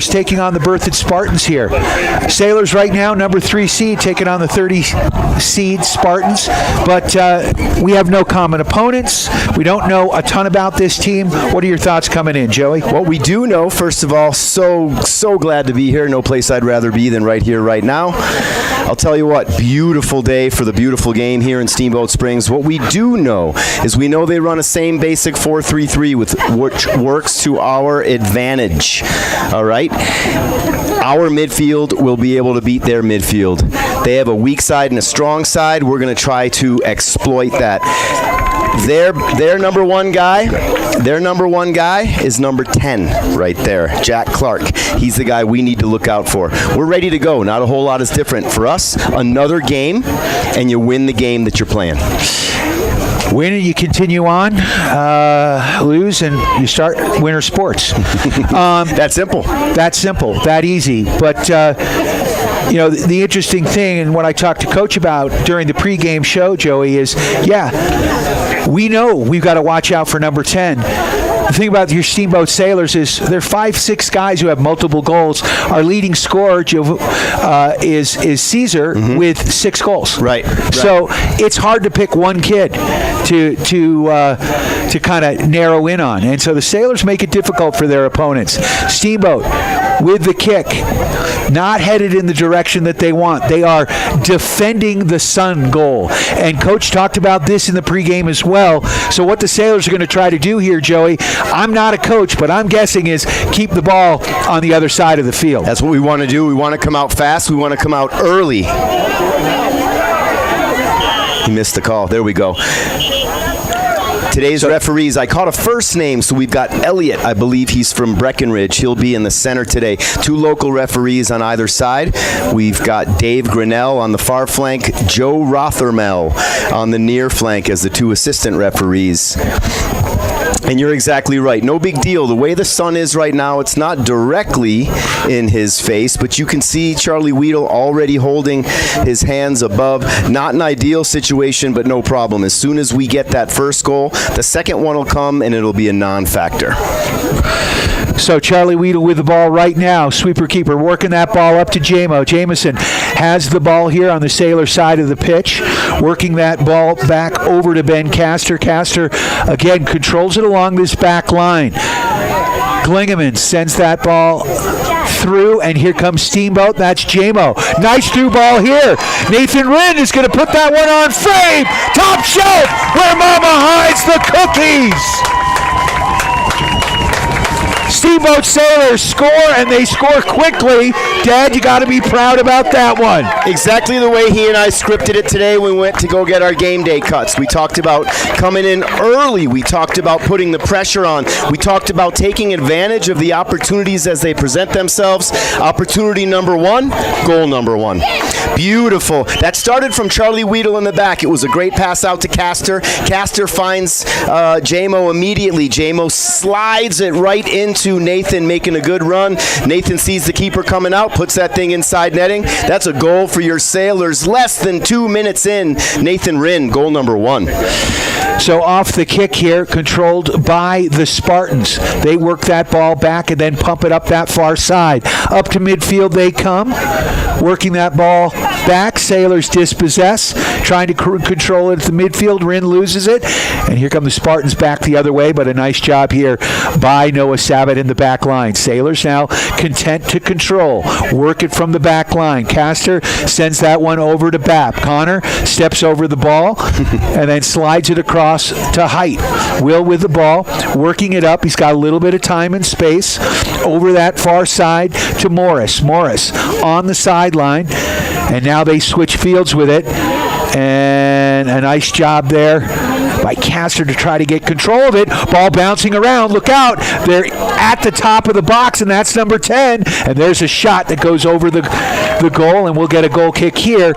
taking on the BERTHOUD Spartans here. Sailors right now, number 3 seed, taking on the 30 seed Spartans. But we have no common opponents. We don't know a ton about this team. What are your thoughts coming in, Joey? What we do know, first of all, so glad to be here. No place I'd rather be than right here, right now. I'll tell you what, beautiful day for the beautiful game here in Steamboat Springs. What we do know is we know they run a same basic 4-3-3 which works to our advantage. All right? Our midfield will be able to beat their midfield. They have a weak side and a strong side. We're going to try to exploit that. Their number one guy is number 10 right there, Jack Clark. He's the guy we need to look out for. We're ready to go. Not a whole lot is different. For us, another game, and you win the game that you're playing. Win and you continue on, lose and you start winter sports. That simple. That simple, that easy. But you know, the interesting thing, and what I talked to Coach about during the pregame show, Joey, is, yeah, we know we've got to watch out for number 10. The thing about your Steamboat Sailors is they're 5-6 guys who have multiple goals. Our leading scorer is Caesar with 6 goals. Right. So it's hard to pick one kid to kind of narrow in on. And so the Sailors make it difficult for their opponents. Steamboat with the kick, not headed in the direction that they want. They are defending the Sun goal. And Coach talked about this in the pregame as well. So what the Sailors are going to try to do here, Joey, I'm not a coach, but I'm guessing is keep the ball on the other side of the field. That's what we want to do. We want to come out fast. We want to come out early. He missed the call. There we go. Today's referees, I caught a first name, so we've got Elliot. I believe he's from Breckenridge. He'll be in the center today. 2 local referees on either side. We've got Dave Grinnell on the far flank, Joe Rothermel on the near flank as the 2 assistant referees. And you're exactly right. No big deal. The way the sun is right now, it's not directly in his face, but you can see Charlie Weedle already holding his hands above. Not an ideal situation, but no problem. As soon as we get that first goal, the second one will come, and it'll be a non-factor. So Charlie Weedle with the ball right now. Sweeper keeper working that ball up to Jamison. Has the ball here on the Sailor side of the pitch. Working that ball back over to Ben Castor. Castor, again, controls it along this back line. Glingaman sends that ball through, and here comes Steamboat. That's Jamo. Nice through ball here. Nathan Wren is going to put that one on frame. Top shelf where Mama hides the cookies. Steamboat Sailors score, and they score quickly. Dad, you got to be proud about that one. Exactly the way he and I scripted it today when we went to go get our game day cuts. We talked about coming in early. We talked about putting the pressure on. We talked about taking advantage of the opportunities as they present themselves. Opportunity number 1, goal number 1. Beautiful. That started from Charlie Weedle in the back. It was a great pass out to Castor. Castor finds Jamo immediately. Jamo slides it right into Nathan, making a good run. Nathan sees the keeper coming out, puts that thing inside netting. That's a goal for your Sailors. Less than 2 minutes in, Nathan Wren, goal number 1. So off the kick here, controlled by the Spartans. They work that ball back and then pump it up that far side. Up to midfield they come, working that ball back. Sailors dispossess, trying to control it at the midfield. Wren loses it, and here come the Spartans back the other way, but a nice job here by Noah Sabat in the back line. Sailors now content to control, work it from the back line. Castor sends that one over to Bap. Connor steps over the ball and then slides it across to Height. Will with the ball, working it up. He's got a little bit of time and space over that far side to Morris. Morris on the sideline, and now they switch fields with it, and a nice job there by Castor to try to get control of it. Ball bouncing around. Look out. They're at the top of the box, and that's number 10. And there's a shot that goes over the goal, and we'll get a goal kick here.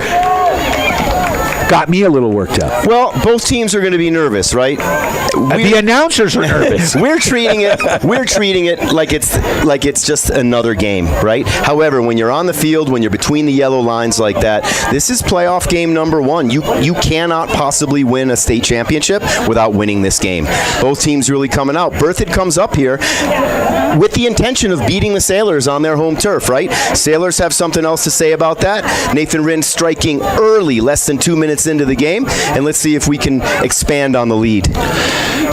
got me a little worked up. Well, both teams are going to be nervous, right? The announcers are nervous. We're treating it like it's just another game, right? However, when you're on the field, when you're between the yellow lines like that, this is playoff game number one. You cannot possibly win a state championship without winning this game. Both teams really coming out. Berthoud comes up here with the intention of beating the Sailors on their home turf, right? Sailors have something else to say about that. Nathan Rinn striking early, less than 2 minutes into the game, and let's see if we can expand on the lead.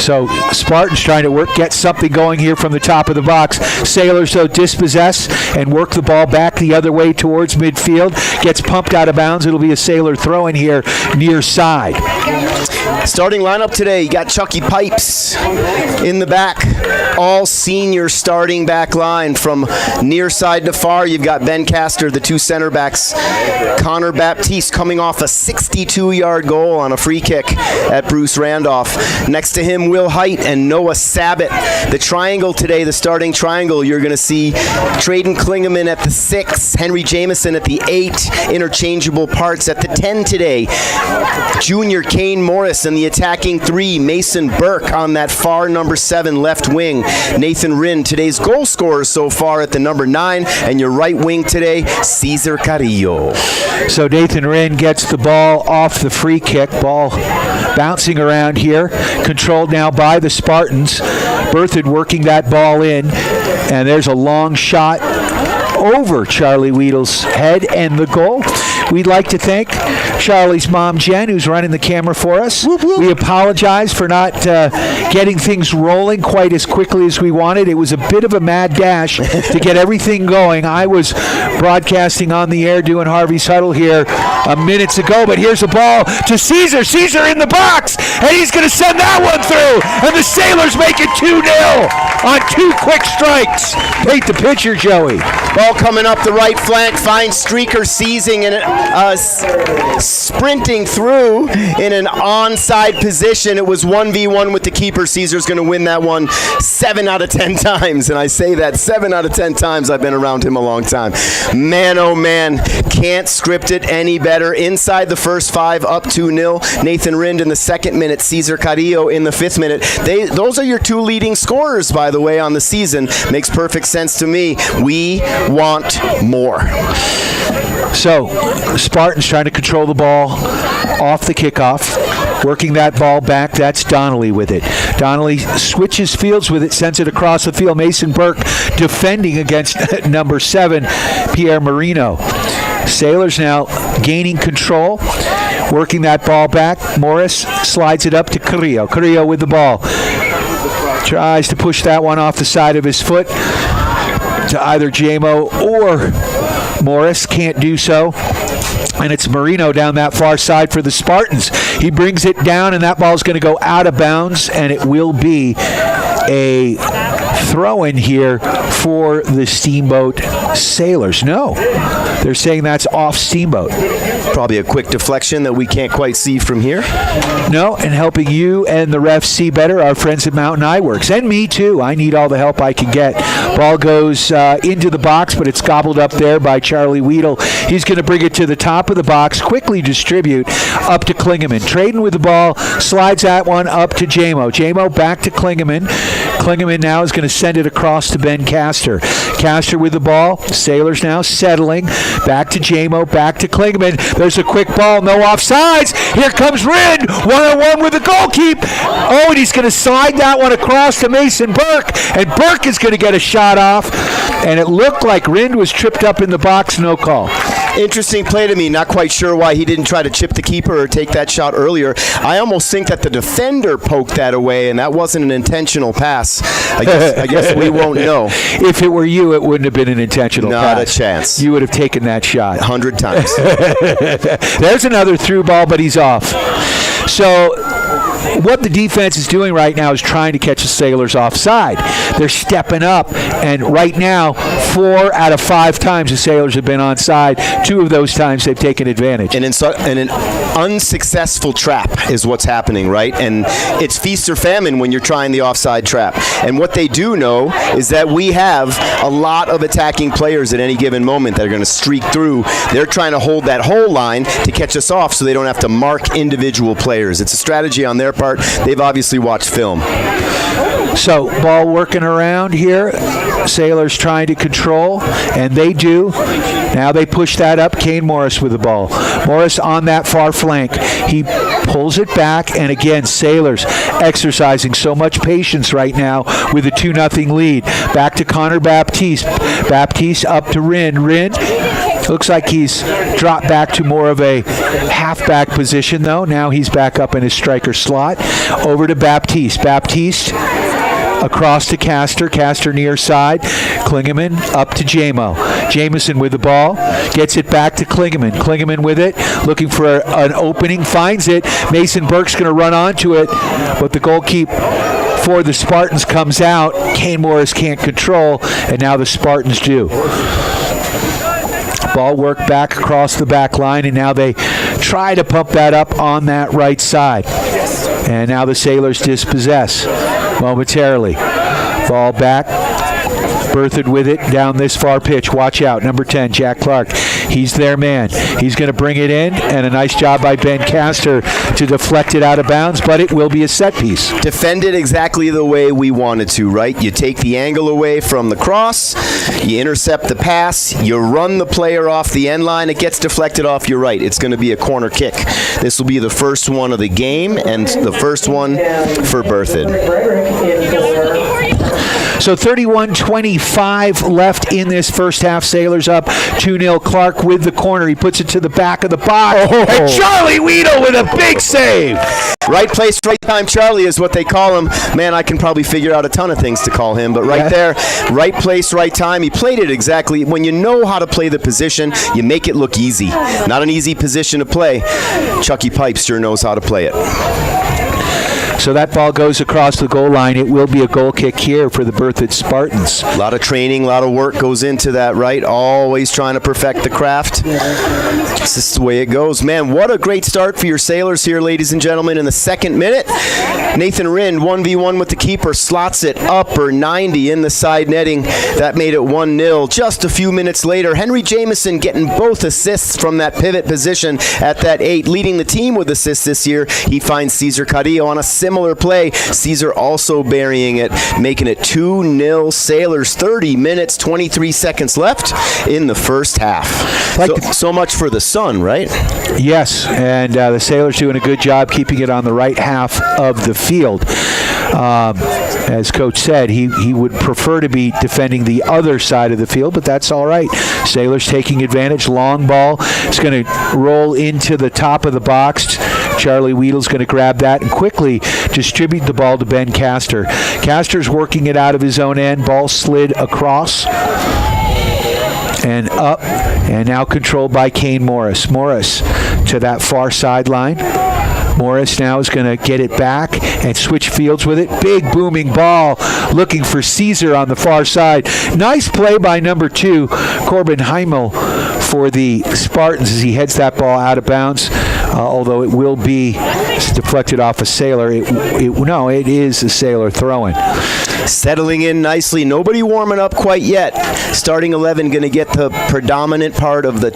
So Spartans trying to get something going here from the top of the box. Sailors, though, dispossess and work the ball back the other way towards midfield. Gets pumped out of bounds. It'll be a Sailor throw in here near side. Starting lineup today, you got Chucky Pipes in the back. All senior starting back line from near side to far. You've got Ben Castor, the two center backs. Connor Baptiste coming off a 62-yard goal on a free kick at Bruce Randolph. Next to him, Will Height and Noah Sabat. The triangle today, the starting triangle, you're going to see Traden Klingeman at the 6, Henry Jameson at the 8, interchangeable parts at the 10 today. Junior Kane Morris and the attacking 3, Mason Burke on that far number 7 left wing. Nathan Rinn, today's goal scorer so far at the number 9, and your right wing today, Cesar Carrillo. So Nathan Rinn gets the ball off the free kick. Ball bouncing around here, controlled now by the Spartans. Berthoud working that ball in, and there's a long shot over Charlie Weedle's head and the goal. We'd like to thank Charlie's mom, Jen, who's running the camera for us. Whoop, whoop. We apologize for not getting things rolling quite as quickly as we wanted. It was a bit of a mad dash to get everything going. I was broadcasting on the air doing Harvey's Huddle here minutes ago, but here's a ball to Caesar. Caesar in the box, and he's going to send that one through, and the Sailors make it 2-0 on 2 quick strikes. Paint the picture, Joey. Ball coming up the right flank, finds Streaker seizing and sprinting through in an onside position. It was 1v1 with the keeper. Caesar's going to win that one 7 out of 10 times, and I say that 7 out of 10 times. I've been around him a long time. Man, oh man, can't script it any better. Inside the first 5, up 2-0. Nathan Rinn in the 2nd minute, Cesar Carrillo in the 5th minute. Those are your 2 leading scorers, by the way, on the season. Makes perfect sense to me. We want more. So, Spartans trying to control the ball off the kickoff, working that ball back. That's Donnelly with it. Donnelly switches fields with it, sends it across the field. Mason Burke defending against number 7, Pierre Marino. Sailors now gaining control, working that ball back. Morris slides it up to Carrillo. Carrillo with the ball. Tries to push that one off the side of his foot to either Jamo or Morris. Can't do so. And it's Marino down that far side for the Spartans. He brings it down, and that ball's going to go out of bounds, and it will be a throw-in here for the Steamboat Sailors. No, they're saying that's off Steamboat. Probably a quick deflection that we can't quite see from here. No, and helping you and the refs see better, our friends at Mountain Eye Works. And me, too. I need all the help I can get. Ball goes into the box, but it's gobbled up there by Charlie Weedle. He's going to bring it to the top of the box, quickly distribute up to Klingeman. Traden with the ball, slides that one up to Jamo. Jamo back to Klingeman. Klingeman now is going to send it across to Ben Castor. Castor with the ball. Sailors now settling. Back to Jamo, back to Klingeman. There's a quick ball, no offsides. Here comes Rinn, 1-on-1 with the goalkeeper. Oh, and he's going to slide that one across to Mason Burke, and Burke is going to get a shot off. And it looked like Rinn was tripped up in the box, no call. Interesting play to me. Not quite sure why he didn't try to chip the keeper or take that shot earlier. I almost think that the defender poked that away, and that wasn't an intentional pass. I guess we won't know. If it were you, it wouldn't have been an intentional pass. Not a chance. You would have taken that shot. 100 times. There's another through ball, but he's off. So what the defense is doing right now is trying to catch the Sailors offside. They're stepping up, and right now 4 out of 5 times the Sailors have been onside. 2 of those times they've taken advantage. And an unsuccessful trap is what's happening, right? And it's feast or famine when you're trying the offside trap. And what they do know is that we have a lot of attacking players at any given moment that are going to streak through. They're trying to hold that whole line to catch us off so they don't have to mark individual players. It's a strategy on their part. They've obviously watched film. So, ball working around here. Sailors trying to control, and they do. Now they push that up. Kane Morris with the ball. Morris on that far flank. He pulls it back, and again, Sailors exercising so much patience right now with a 2-0 lead. Back to Connor Baptiste. Baptiste up to Rin. Rin looks like he's dropped back to more of a halfback position, though. Now he's back up in his striker slot. Over to Baptiste. Baptiste across to Castor. Castor near side. Klingeman up to Jamison with the ball. Gets it back to Klingeman. Klingeman with it. Looking for an opening. Finds it. Mason Burke's going to run onto it. But the goalkeeper for the Spartans comes out. Kane Morris can't control. And now the Spartans do. Ball work back across the back line. And now they try to pump that up on that right side. And now the Sailors dispossess momentarily. Ball back. Berthard with it down this far pitch. Watch out. Number 10, Jack Clark. He's their man. He's going to bring it in, and a nice job by Ben Castor to deflect it out of bounds, but it will be a set piece. Defended exactly the way we wanted to, right? You take the angle away from the cross, you intercept the pass, you run the player off the end line, it gets deflected off your right. It's going to be a corner kick. This will be the first one of the game, and the first one for Berthard. So 31-25 left in this first half. Sailors up 2-0. Clark with the corner. He puts it to the back of the box. Oh. And Charlie Weedle with a big save. Right place, right time. Charlie is what they call him. Man, I can probably figure out a ton of things to call him, but right there, right place, right time. He played it exactly. When you know how to play the position, you make it look easy. Not an easy position to play. Chucky Pipes sure knows how to play it. So that ball goes across the goal line. It will be a goal kick here for the Berthard Spartans. A lot of training, a lot of work goes into that, right? Always trying to perfect the craft. This is the way it goes. Man, what a great start for your Sailors here, ladies and gentlemen. In the second minute, Nathan Rinn, 1v1 with the keeper, slots it upper 90 in the side netting. That made it 1-0. Just a few minutes later, Henry Jamison getting both assists from that pivot position at that 8, leading the team with assists this year. He finds Cesar Cadillo on a similar play. Cesar also burying it, making it 2-0 Sailors. 30 minutes, 23 seconds left in the first half. So much for the sun, right? Yes, and the Sailors doing a good job keeping it on the right half of the field. As Coach said, he would prefer to be defending the other side of the field, but that's all right. Sailors taking advantage. Long ball. It's going to roll into the top of the box. Charlie Weedle's going to grab that and quickly distribute the ball to Ben Castor. Castor's working it out of his own end. Ball slid across and up, and now controlled by Kane Morris. Morris to that far sideline. Morris now is going to get it back and switch fields with it. Big booming ball looking for Cesar on the far side. Nice play by number 2, Corbin Heimel, for the Spartans as he heads that ball out of bounds. Although it will be deflected off a Sailor. It is a Sailor throwing. Settling in nicely. Nobody warming up quite yet. Starting 11 going to get the predominant part of the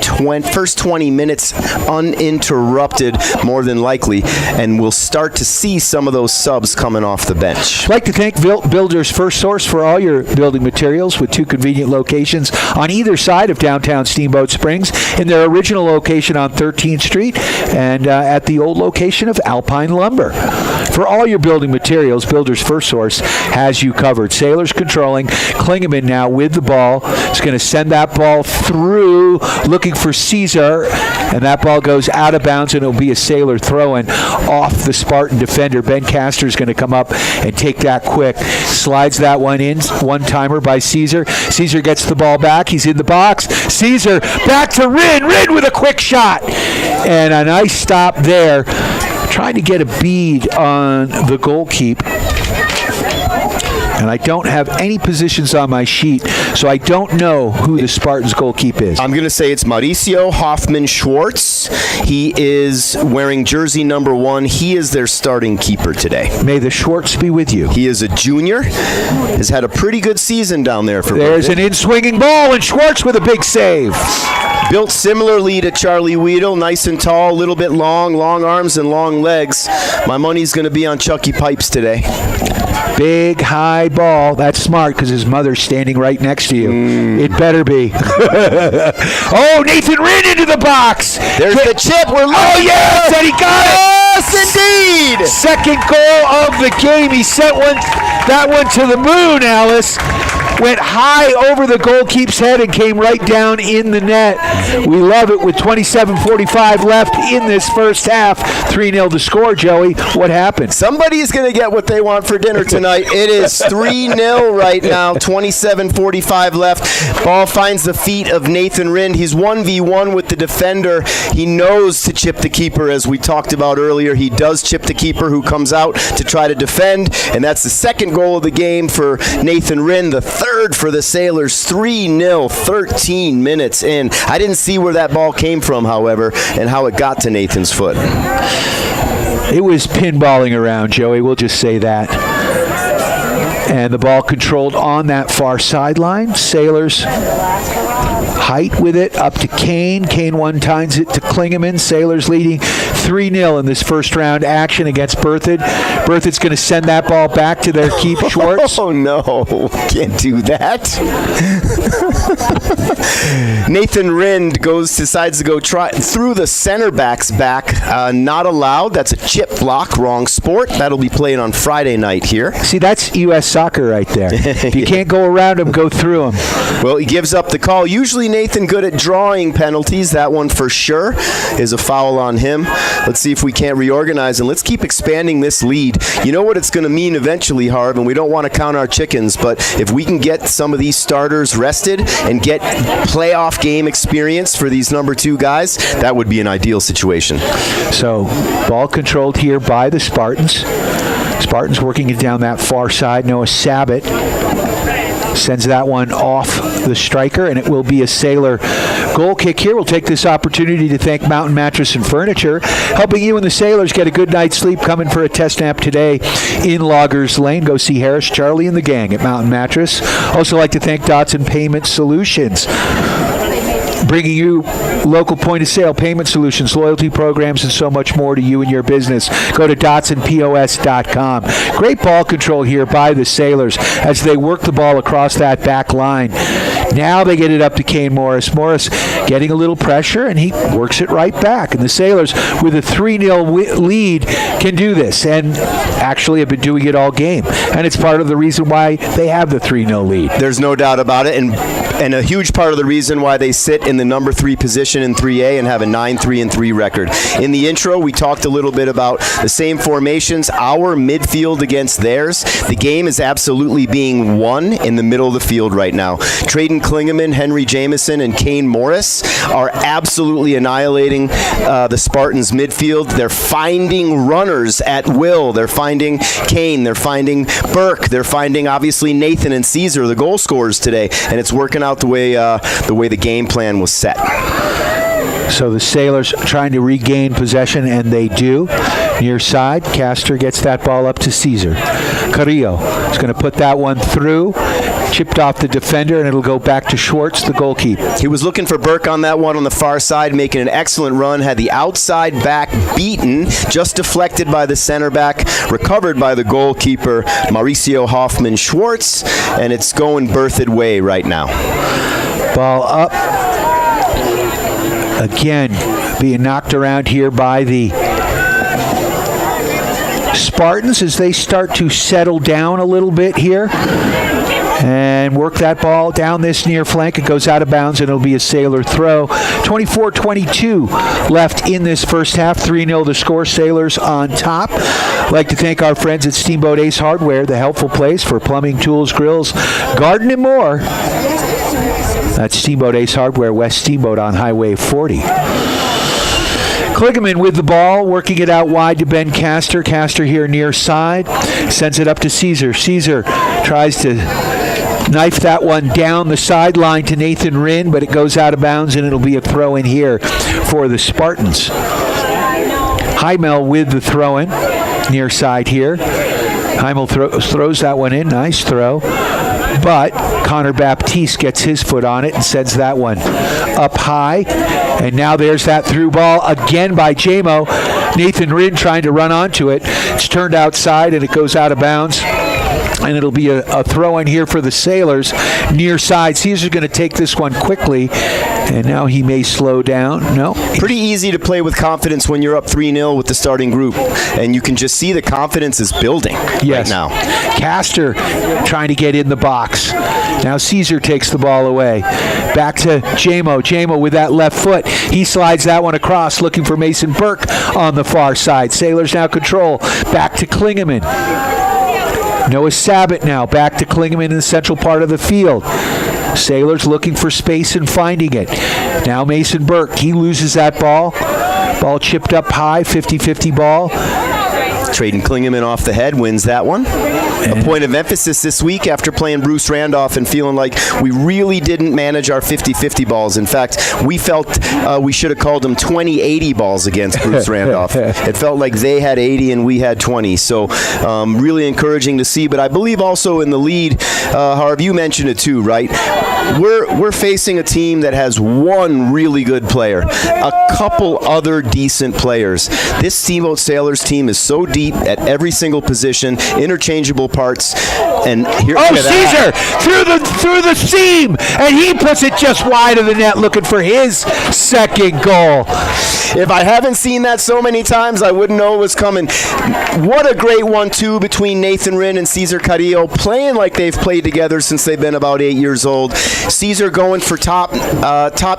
first 20 minutes uninterrupted, more than likely, and we'll start to see some of those subs coming off the bench. I'd like to thank Builders First Source for all your building materials with 2 convenient locations on either side of downtown Steamboat Springs, in their original location on 13th Street and at the old location of Alpine Lumber. For all your building materials, Builders First Source has you covered. Sailors controlling. Klingeman now with the ball. Is going to send that ball through, looking for Cesar, and that ball goes out of bounds, and it'll be a Sailor throwing off the Spartan defender. Ben Castor is going to come up and take that quick. Slides that one in. One-timer by Cesar. Cesar gets the ball back. He's in the box. Cesar back to Rin. Rin with a quick shot. And a nice stop there. Trying to get a bead on the goalkeeper. And I don't have any positions on my sheet, so I don't know who the Spartans goalkeeper is. I'm going to say it's Mauricio Hoffman-Schwartz. He is wearing jersey number 1. He is their starting keeper today. May the Schwartz be with you. He is a junior. Has had a pretty good season down there for There's Berthoud. an in-swinging ball, and Schwartz with a big save. Built similarly to Charlie Weedle, nice and tall, a little bit long arms and long legs. My money's going to be on Chucky Pipes today. Big, high ball. That's smart because his mother's standing right next to you. It better be. Oh, Nathan Rinn into the box. There's the chip. We're looking. Oh, yes, and he got it. Yes, indeed. Second goal of the game. He sent that one to the moon, Alice. Went high over the goalkeeper's head and came right down in the net. We love it with 27:45 left in this first half. 3-0 to score, Joey. What happened? Somebody's going to get what they want for dinner tonight. It is 3-0 right now, 27:45 left. Ball finds the feet of Nathan Rinn. He's 1v1 with the defender. He knows to chip the keeper, as we talked about earlier. He does chip the keeper, who comes out to try to defend, and that's the second goal of the game for Nathan Rinn. The third for the Sailors, 3-0, 13 minutes in. I didn't see where that ball came from, however, and how it got to Nathan's foot. It was pinballing around, Joey. We'll just say that. And the ball controlled on that far sideline. Sailors height with it up to Kane. Kane one-times it to Klingeman. Sailors leading 3-0 in this first round action against Berthoud. Berthoud's going to send that ball back to their keeper, Schwartz. Oh, no. Can't do that. Nathan Rinn decides to go try through the center back's back. Not allowed. That's a chip block. Wrong sport. That'll be played on Friday night here. See, that's U.S. soccer right there. If you can't go around him, go through him. Well, he gives up the call. Usually Nathan good at drawing penalties. That one for sure is a foul on him. Let's see if we can't reorganize, and let's keep expanding this lead. You know what it's going to mean eventually, Harv, and we don't want to count our chickens, but if we can get some of these starters rested and get playoff game experience for these number 2 guys, that would be an ideal situation. So, ball controlled here by the Spartans. Spartans working it down that far side. Noah Sabat sends that one off the striker, and it will be a Sailor goal kick here. We'll take this opportunity to thank Mountain Mattress and Furniture, helping you and the Sailors get a good night's sleep. Coming for a test nap today in Loggers Lane. Go see Harris, Charlie, and the gang at Mountain Mattress. Also like to thank Dotson Payment Solutions, bringing you local point-of-sale payment solutions, loyalty programs, and so much more to you and your business. Go to DotsonPOS.com. Great ball control here by the Sailors as they work the ball across that back line. Now they get it up to Kane Morris. Morris getting a little pressure, and he works it right back. And the Sailors, with a 3-0 lead, can do this, and actually have been doing it all game. And it's part of the reason why they have the 3-0 lead. There's no doubt about it, and a huge part of the reason why they sit in the number 3 position in 3A and have a 9-3-3 record. In the intro, we talked a little bit about the same formations, our midfield against theirs. The game is absolutely being won in the middle of the field right now. Traden Klingeman, Henry Jameson, and Kane Morris are absolutely annihilating the Spartans' midfield. They're finding runners at will. They're finding Kane. They're finding Burke. They're finding, obviously, Nathan and Caesar, the goal scorers today, and it's working out the way the game plan was set. So the Sailors trying to regain possession, and they do. Near side, Castor gets that ball up to Caesar. Carrillo is going to put that one through. Chipped off the defender, and it'll go back to Schwartz, the goalkeeper. He was looking for Burke on that one on the far side, making an excellent run. Had the outside back beaten, just deflected by the center back, recovered by the goalkeeper, Mauricio Hoffman-Schwartz, and it's going Berthoud way right now. Ball up. Again, being knocked around here by the Spartans as they start to settle down a little bit here and work that ball down this near flank. It goes out of bounds, and it'll be a Sailor throw. 24-22 left in this first half. 3-0 to score. Sailors on top. I'd like to thank our friends at Steamboat Ace Hardware, the helpful place for plumbing, tools, grills, garden, and more. That's Steamboat Ace Hardware, West Steamboat on Highway 40. Kligerman with the ball, working it out wide to Ben Castor. Castor here near side, sends it up to Caesar. Caesar tries to knife that one down the sideline to Nathan Rinn, but it goes out of bounds, and it'll be a throw in here for the Spartans. Heimel with the throw in near side here. Heimel throws that one in. Nice throw. But Connor Baptiste gets his foot on it and sends that one up high. And now there's that through ball again by JMO. Nathan Rinn trying to run onto it. It's turned outside and it goes out of bounds. And it'll be a throw in here for the Sailors near side. Caesar's going to take this one quickly. And now he may slow down. No. Pretty easy to play with confidence when you're up 3-0 with the starting group. And you can just see the confidence is building right now. Castor trying to get in the box. Now Caesar takes the ball away. Back to JMO. JMO with that left foot. He slides that one across, looking for Mason Burke on the far side. Sailors now control. Back to Kligerman. Noah Sabat now back to Kligerman in the central part of the field. Sailors looking for space and finding it. Now Mason Burke, he loses that ball. Ball chipped up high, 50-50 ball. Trading Kligerman off the head, wins that one. A point of emphasis this week after playing Bruce Randolph and feeling like we really didn't manage our 50-50 balls. In fact, we felt we should have called them 20-80 balls against Bruce Randolph. It felt like they had 80 and we had 20. So really encouraging to see. But I believe also in the lead, Harv, you mentioned it too, right? We're facing a team that has one really good player, a couple other decent players. This Steamboat Sailors team is so deep at every single position, interchangeable parts. And here, Caesar through the seam, and he puts it just wide of the net, looking for his second goal. If I haven't seen that so many times, I wouldn't know it was coming. What a great 1-2 between Nathan Rinn and Cesar Carrillo, playing like they've played together since they've been about 8 years old. Cesar going for top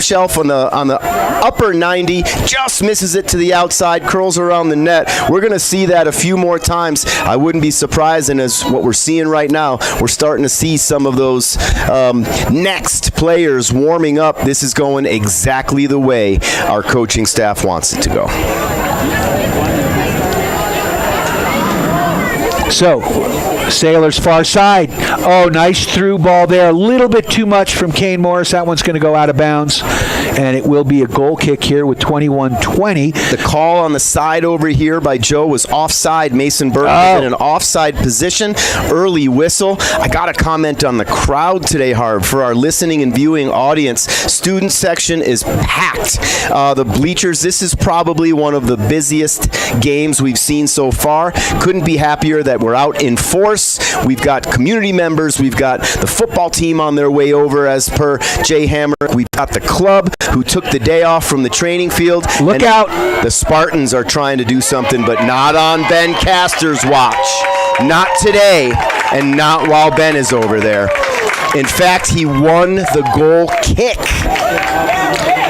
shelf on the upper 90, just misses it to the outside, curls around the net. We're going to see that a few more times. I wouldn't be surprised, and as what we're seeing right now, we're starting to see some of those next players warming up. This is going exactly the way our coaching staff wants it to go. So, Sailors far side. Oh, nice through ball there. A little bit too much from Kane Morris. That one's going to go out of bounds, and it will be a goal kick here with 21-20. The call on the side over here by Joe was offside. Mason Burke was in an offside position. Early whistle. I got a comment on the crowd today, Harv, for our listening and viewing audience. Student section is packed. The bleachers, this is probably one of the busiest games we've seen so far. Couldn't be happier that we're out in force. We've got community members. We've got the football team on their way over, as per Jay Hammer. We've got the club who took the day off from the training field. Look out. The Spartans are trying to do something, but not on Ben Castor's watch. Not today, and not while Ben is over there. In fact, he won the goal kick.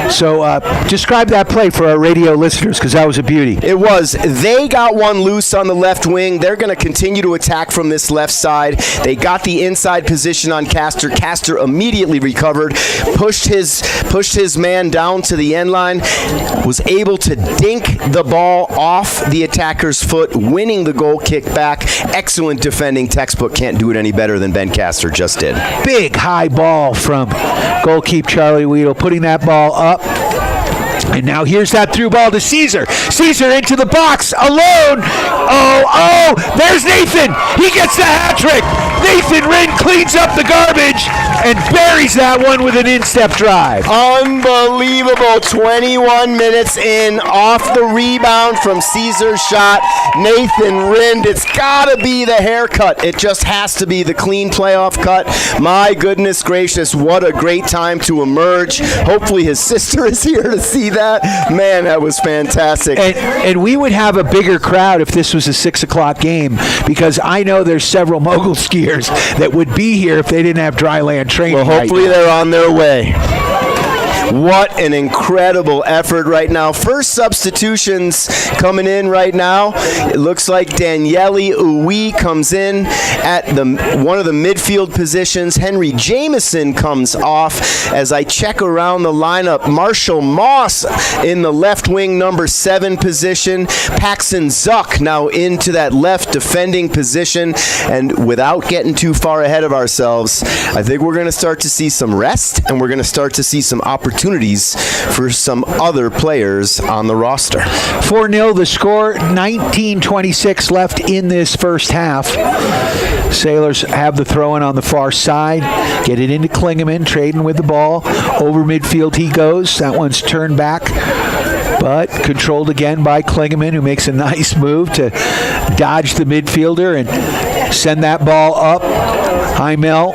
So describe that play for our radio listeners, because that was a beauty. It was. They got one loose on the left wing. They're going to continue to attack from this left side. They got the inside position on Castor. Castor immediately recovered, pushed his man down to the end line, was able to dink the ball off the attacker's foot, winning the goal kick back. Excellent defending. Textbook can't do it any better than Ben Castor just did. Big high ball from goalkeeper Charlie Weedle, putting that ball up. And now here's that through ball to Caesar. Caesar into the box, alone. Oh, there's Nathan. He gets the hat trick. Nathan Rinn cleans up the garbage and buries that one with an instep drive. Unbelievable. 21 minutes in, off the rebound from Caesar's shot. Nathan Rinn, it's got to be the haircut. It just has to be the clean playoff cut. My goodness gracious, what a great time to emerge. Hopefully his sister is here to see that. Man, that was fantastic. And we would have a bigger crowd if this was a 6 o'clock game, because I know there's several mogul skiers that would be here if they didn't have dry land training. Well, hopefully they're on their way. What an incredible effort right now. First substitutions coming in right now. It looks like Daniele Uwe comes in at one of the midfield positions. Henry Jameson comes off. As I check around the lineup, Marshall Moss in the left wing number 7 position. Paxton Zuck now into that left defending position. And without getting too far ahead of ourselves, I think we're going to start to see some rest, and we're going to start to see some opportunities for some other players on the roster. 4-0 the score, 19:26 left in this first half. Sailors have the throw-in on the far side, get it into Klingeman, trading with the ball. Over midfield he goes. That one's turned back, but controlled again by Klingeman, who makes a nice move to dodge the midfielder and send that ball up. Heimel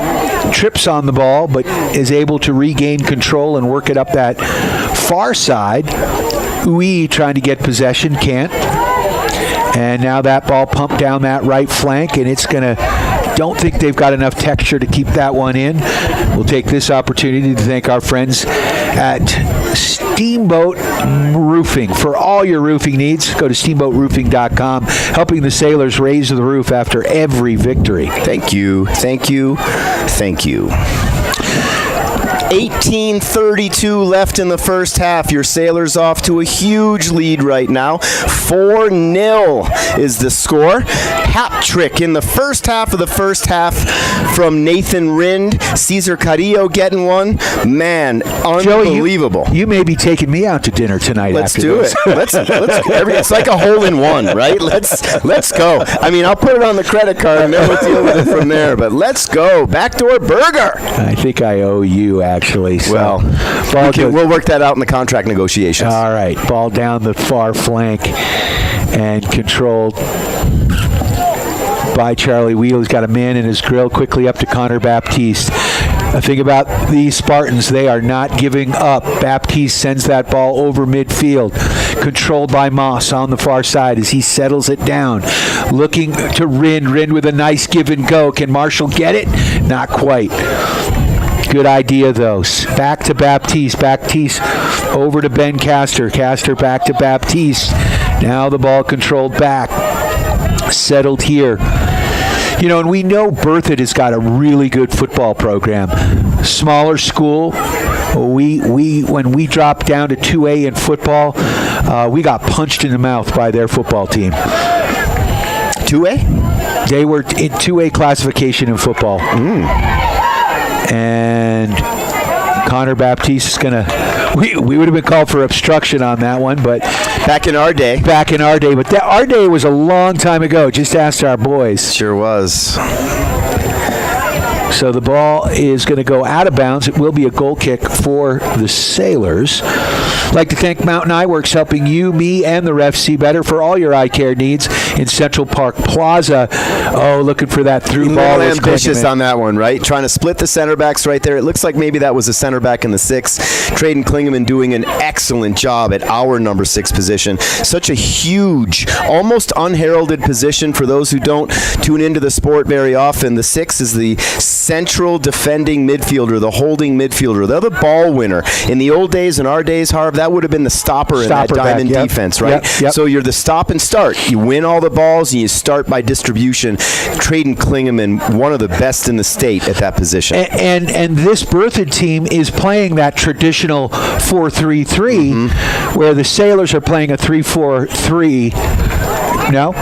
trips on the ball, but is able to regain control and work it up that far side. Uwe trying to get possession, can't. And now that ball pumped down that right flank, and it's going to... Don't think they've got enough texture to keep that one in. We'll take this opportunity to thank our friends at Steamboat Roofing. For all your roofing needs, go to steamboatroofing.com, helping the Sailors raise the roof after every victory. Thank you, thank you, thank you. 18:32 left in the first half. Your Sailors off to a huge lead right now. 4-0 is the score. Hat trick in the first half of the first half from Nathan Rind. Cesar Carrillo getting one. Man, unbelievable. Joey, you may be taking me out to dinner tonight. Let's after do this. it. It's like a hole-in-one, right? Let's go. I mean, I'll put it on the credit card and then we'll deal with it from there. But let's go. Backdoor burger. I think I owe you, actually. So well, we'll work that out in the contract negotiations. All right. Ball down the far flank and controlled by Charlie Wheel. He's got a man in his grill. Quickly up to Connor Baptiste. The thing about the Spartans, they are not giving up. Baptiste sends that ball over midfield. Controlled by Moss on the far side as he settles it down. Looking to Rind. Rind with a nice give and go. Can Marshall get it? Not quite. Good idea, though. Back to Baptiste. Baptiste over to Ben Castor. Castor back to Baptiste. Now the ball controlled back. Settled here. You know, and we know BERTHOUD has got a really good football program. Smaller school. When we dropped down to 2A in football, we got punched in the mouth by their football team. 2A? They were in 2A classification in football. And Connor Baptiste is going to... We would have been called for obstruction on that one, but... Back in our day. But our day was a long time ago. Just ask our boys. Sure was. So the ball is going to go out of bounds. It will be a goal kick for the Sailors. I'd like to thank Mountain Eyeworks, helping you, me, and the refs see better for all your eye care needs in Central Park Plaza. Oh, looking for that through ball. Ambitious on that one, right? Trying to split the center backs right there. It looks like maybe that was a center back in the 6. Traden Klingeman doing an excellent job at our number 6 position. Such a huge, almost unheralded position for those who don't tune into the sport very often. The 6 is the central defending midfielder, the holding midfielder. They're the ball winner. In the old days, in our days, Harv, that would have been the stopper in that diamond defense, right? Yep. So you're the stop and start. You win all the balls and you start by distribution. Traden Klingeman, one of the best in the state at that position. And this BERTHOUD team is playing that traditional 4-3-3, where the Sailors are playing a 3-4-3. No?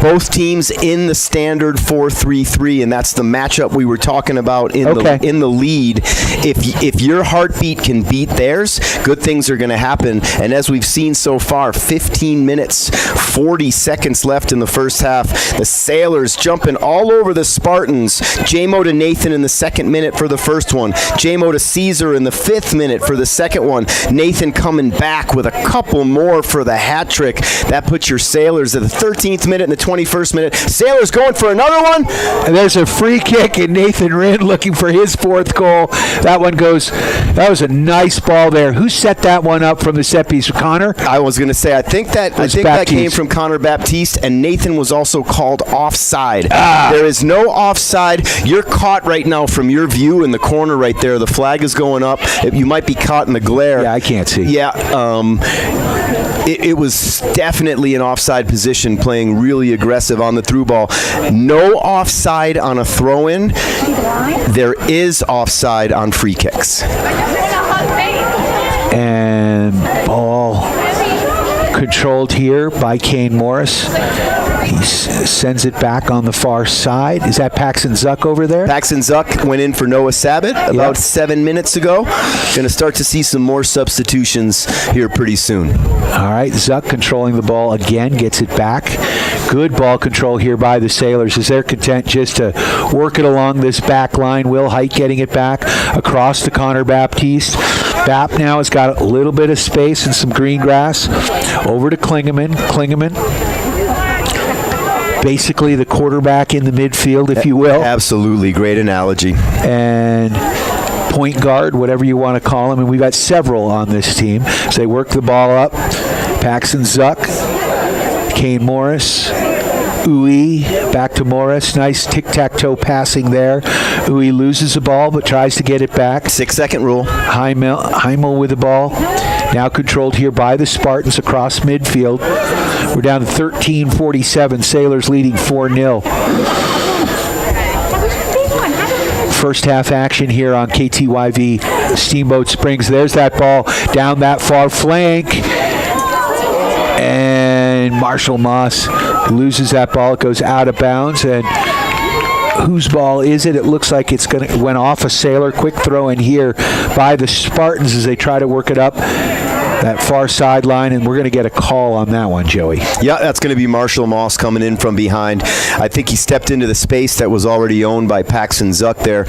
Both teams in the standard 4-3-3, and that's the matchup we were talking about in the lead. If your heartbeat can beat theirs, good things are going to happen. And as we've seen so far, 15 minutes, 40 seconds left in the first half. The Sailors jumping all over the Spartans. J-Mo to Nathan in the 2nd minute for the first one. J-Mo to Caesar in the 5th minute for the 2nd one. Nathan coming back with a couple more for the hat trick. That puts your Sailors at the 13th minute and the 21st minute. Sailors going for another one. And there's a free kick, and Nathan Wren looking for his 4th goal. That was a nice ball there. Who set that one up from the set piece? Connor? I was going to say, I think that came from Connor Baptiste, and Nathan was also called offside. There is no offside. You're caught right now from your view in the corner right there. The flag is going up. You might be caught in the glare. Yeah, I can't see. Yeah, it was definitely an offside position, playing really aggressive on the through ball. No offside on a throw-in. There is offside on free kicks. And ball controlled here by Kane Morris. He sends it back on the far side. Is that Paxton Zuck over there? Paxton Zuck went in for Noah Sabat about 7 minutes ago. Going to start to see some more substitutions here pretty soon. All right, Zuck controlling the ball again, gets it back. Good ball control here by the Sailors as they're content just to work it along this back line. Will Height getting it back across to Connor Baptiste. Bap now has got a little bit of space and some green grass. Over to Klingeman. Klingeman, basically the quarterback in the midfield, if you will. Absolutely. Great analogy. And point guard, whatever you want to call him. And we've got several on this team. So they work the ball up. Paxton Zuck, Kane Morris, Uwe, back to Morris. Nice tic-tac-toe passing there. Uwe loses the ball but tries to get it back. 6-second rule. Heimel with the ball. Now controlled here by the Spartans across midfield. We're down to 13:47. Sailors leading 4-0. First half action here on KTYV Steamboat Springs. There's that ball down that far flank. And Marshall Moss loses that ball. It goes out of bounds. And whose ball is it? It looks like it went off a Sailor. Quick throw in here by the Spartans as they try to work it up that far sideline, and we're going to get a call on that one, Joey. Yeah, that's going to be Marshall Moss coming in from behind. I think he stepped into the space that was already owned by Paxton Zuck there.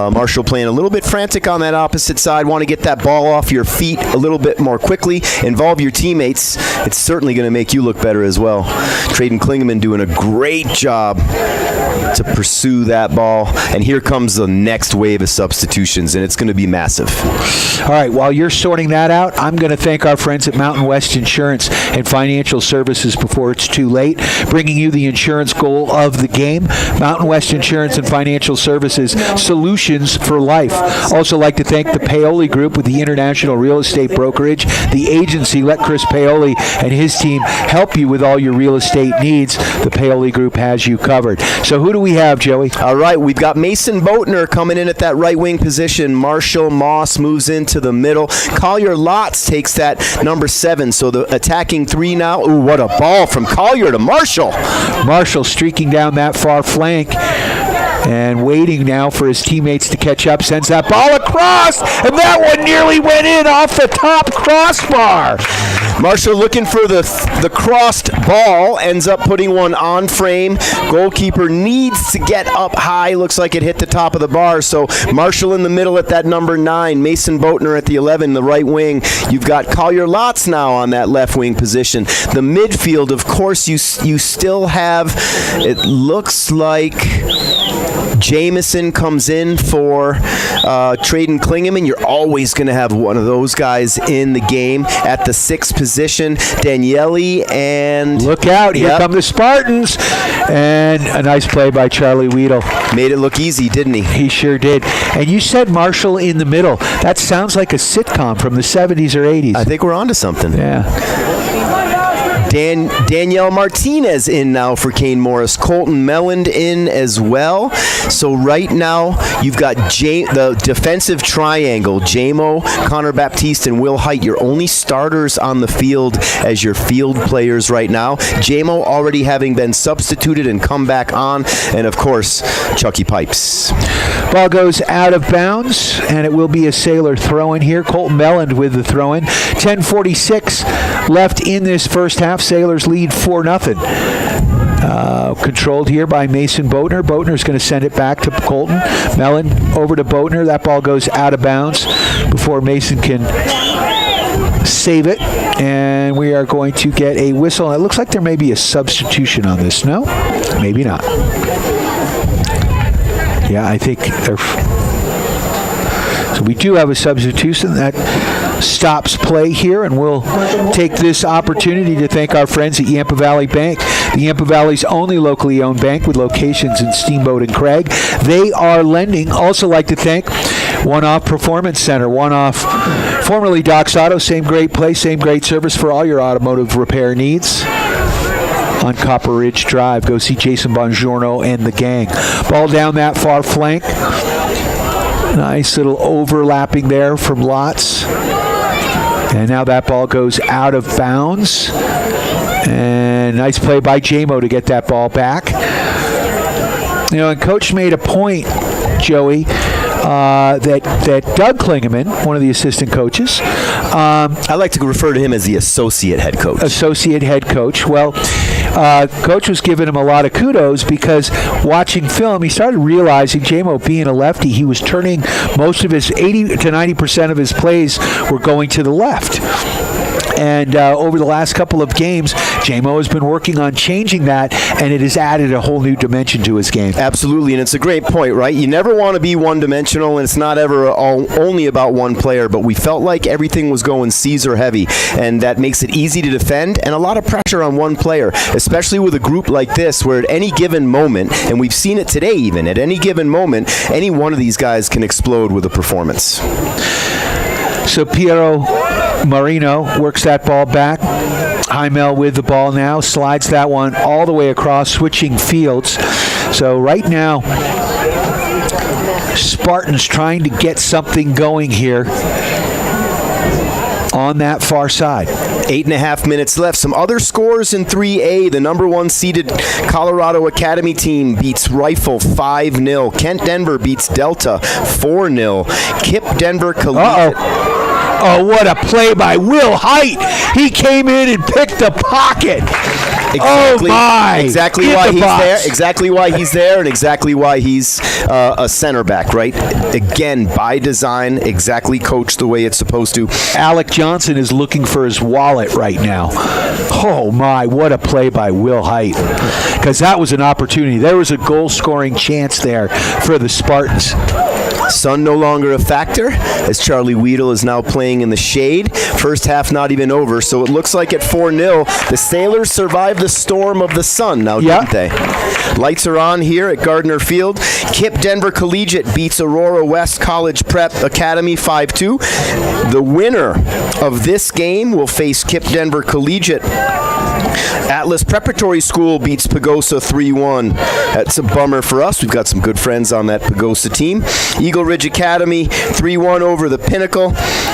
Marshall playing a little bit frantic on that opposite side. Want to get that ball off your feet a little bit more quickly. Involve your teammates. It's certainly going to make you look better as well. Traden Klingeman doing a great job to pursue that ball. And here comes the next wave of substitutions, and it's going to be massive. All right, while you're sorting that out, I'm going to thank our friends at Mountain West Insurance and Financial Services before it's too late, bringing you the insurance goal of the game. Mountain West Insurance and Financial Services, solutions for life. Also like to thank the Paoli Group with the International Real Estate Brokerage, the agency. Let Chris Paoli and his team help you with all your real estate needs. The Paoli Group has you covered. So who do we have, Joey? All right, we've got Mason Boatner coming in at that right wing position. Marshall Moss moves into the middle. Collier Lotz takes that number 7. So the attacking 3 now. Ooh, what a ball from Collier to Marshall. Marshall streaking down that far flank and waiting now for his teammates to catch up. Sends that ball across, and that one nearly went in off the top crossbar. Marshall looking for the crossed ball, ends up putting one on frame. Goalkeeper needs to get up high. Looks like it hit the top of the bar. So Marshall in the middle at that number 9. Mason Boatner at the 11, the right wing. You've got Collier Lotz now on that left wing position. The midfield, of course, you still have, it looks like Jameson comes in for Traden Klingeman. You're always going to have one of those guys in the game. At the 6th position, Daniele and... Look out, here come the Spartans. And a nice play by Charlie Weedle. Made it look easy, didn't he? He sure did. And you said Marshall in the middle. That sounds like a sitcom from the 70s or 80s. I think we're on to something. Yeah. Danielle Martinez in now for Kane Morris. Colton Melland in as well. So right now, you've got the defensive triangle, Jamo, Connor Baptiste, and Will Height. Your only starters on the field as your field players right now. Jamo already having been substituted and come back on. And, of course, Chucky Pipes. Ball goes out of bounds, and it will be a Sailor throw-in here. Colton Melland with the throw-in. 10:46 left in this first half. Sailors lead 4-0. Controlled here by Mason Boatner. Boatner's going to send it back to Colton. Mellon over to Boatner. That ball goes out of bounds before Mason can save it, and we are going to get a whistle. It looks like there may be a substitution on this. No? Maybe not. Yeah, I think... So we do have a substitution that stops play here, and we'll take this opportunity to thank our friends at Yampa Valley Bank, the Yampa Valley's only locally owned bank with locations in Steamboat and Craig. They are lending. Also like to thank One-Off Performance Center, One-Off, formerly Doc's Auto, same great place, same great service for all your automotive repair needs. On Copper Ridge Drive. Go see Jason Bongiorno and the gang. Ball down that far flank. Nice little overlapping there from Lotz. And now that ball goes out of bounds. And nice play by JMO to get that ball back. You know, and Coach made a point, Joey, that Doug Klingeman, one of the assistant coaches. I like to refer to him as the associate head coach. Associate head coach. Well, Coach was giving him a lot of kudos because watching film, he started realizing JMO being a lefty, he was turning most of his 80 to 90% of his plays were going to the left. And over the last couple of games, JMO has been working on changing that, and it has added a whole new dimension to his game. Absolutely, and it's a great point, right? You never want to be one-dimensional, and it's not ever only about one player, but we felt like everything was going Caesar heavy, and that makes it easy to defend and a lot of pressure on one player, especially with a group like this where at any given moment, and we've seen it today even, at any given moment, any one of these guys can explode with a performance. So Piero Marino works that ball back. Heimel with the ball now, slides that one all the way across, switching fields. So right now, Spartans trying to get something going here on that far side. 8.5 minutes left. Some other scores in 3A. The number 1 seeded Colorado Academy team beats Rifle 5-0. Kent Denver beats Delta 4-0. Kip Denver Collegiate. Oh, what a play by Will Height. He came in and picked the pocket. Exactly, oh, my. Exactly why he's there. Exactly why he's there and exactly why he's a center back, right? Again, by design, exactly coached the way it's supposed to. Alec Johnson is looking for his wallet right now. Oh, my, what a play by Will Height. Because that was an opportunity. There was a goal-scoring chance there for the Spartans. Sun no longer a factor as Charlie Weedle is now playing in the shade. First half not even over, so it looks like at 4-0, the Sailors survived the storm of the sun now, didn't they? Lights are on here at Gardner Field. Kip Denver Collegiate beats Aurora West College Prep Academy 5-2. The winner of this game will face Kip Denver Collegiate. Atlas Preparatory School beats Pagosa 3-1. That's a bummer for us. We've got some good friends on that Pagosa team. Eagle Ridge Academy 3-1 over the Pinnacle.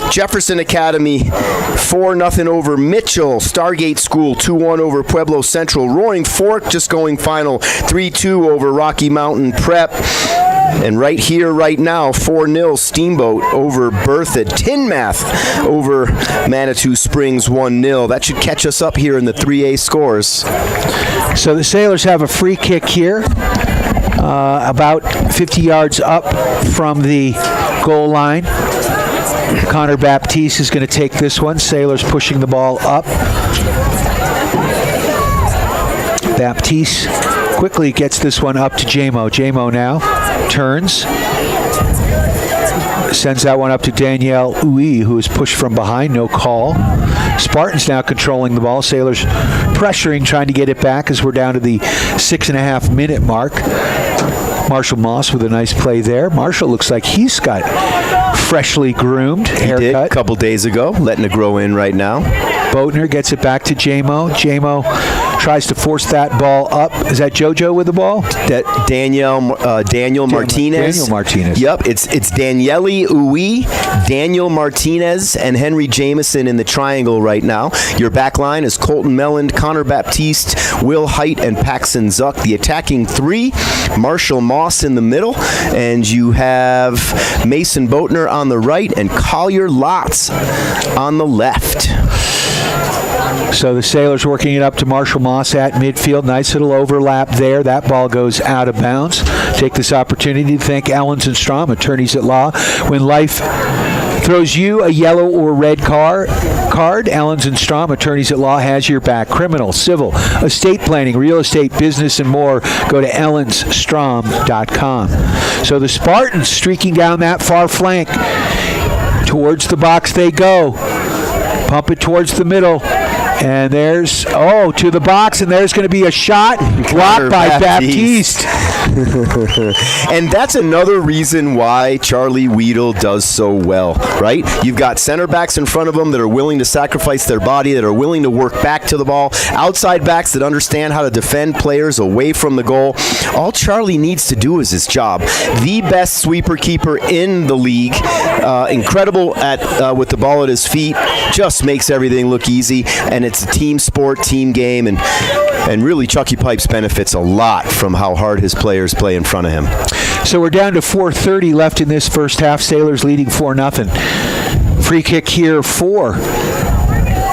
Jefferson Academy 4-0 over Mitchell. Stargate School 2-1 over Pueblo Central. Roaring Fork just going final 3-2 over Rocky Mountain Prep. And right here, right now, 4-0 Steamboat over BERTHOUD. Tinmath over Manitou Springs 1-0. That should catch us up here in the 3A scores. So the Sailors have a free kick here, about 50 yards up from the goal line. Connor Baptiste is going to take this one. Sailors pushing the ball up. Baptiste quickly gets this one up to JMO. JMO now turns. Sends that one up to Danielle Uy, who is pushed from behind. No call. Spartans now controlling the ball. Sailors pressuring, trying to get it back as we're down to the 6.5-minute mark. Marshall Moss with a nice play there. Marshall looks like he's got freshly groomed haircut. He did a couple days ago, letting it grow in right now. Boatner gets it back to JMO. JMO tries to force that ball up. Is that JoJo with the ball? That Daniel Martinez. Daniel Martinez. Yep, it's Daniele Uy, Daniel Martinez, and Henry Jameson in the triangle right now. Your back line is Colton Melland, Connor Baptiste, Will Height, and Paxton Zuck. The attacking three, Marshall Moss in the middle, and you have Mason Boatner on the right and Collier Lotz on the left. So the Sailors working it up to Marshall Moss at midfield. Nice little overlap there. That ball goes out of bounds. Take this opportunity to thank Allens and Strom, attorneys at law. When life throws you a yellow or red card, card? Ellens and Strom, attorneys at law, has your back. Criminal, civil, estate planning, real estate, business, and more. Go to ellensstrom.com. So the Spartans streaking down that far flank. Towards the box they go. Pump it towards the middle. And there's, to the box, and there's going to be a shot blocked by Baptiste. And that's another reason why Charlie Weedle does so well, right? You've got center backs in front of him that are willing to sacrifice their body, that are willing to work back to the ball, outside backs that understand how to defend players away from the goal. All Charlie needs to do is his job. The best sweeper keeper in the league, incredible at with the ball at his feet, just makes everything look easy, and it's a team sport, team game, and really Chucky Pipes benefits a lot from how hard his players play in front of him. So we're down to 4:30 left in this first half. Sailors leading 4-0. Free kick here for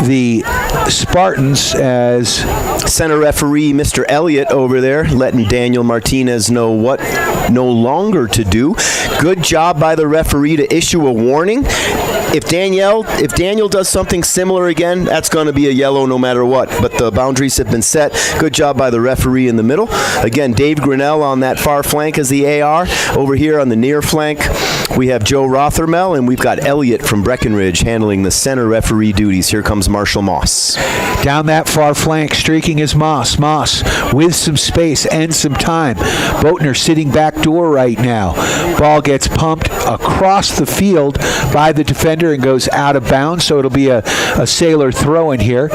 the Spartans as center referee Mr. Elliott over there letting Daniel Martinez know what no longer to do. Good job by the referee to issue a warning. If Daniel does something similar again, that's going to be a yellow no matter what. But the boundaries have been set. Good job by the referee in the middle. Again, Dave Grinnell on that far flank as the AR. Over here on the near flank, we have Joe Rothermel, and we've got Elliott from Breckenridge handling the center referee duties. Here comes Marshall Moss. Down that far flank, streaking is Moss. Moss with some space and some time. Boatner sitting back door right now. Ball gets pumped across the field by the defender and goes out of bounds, so it'll be a Sailor throw in here.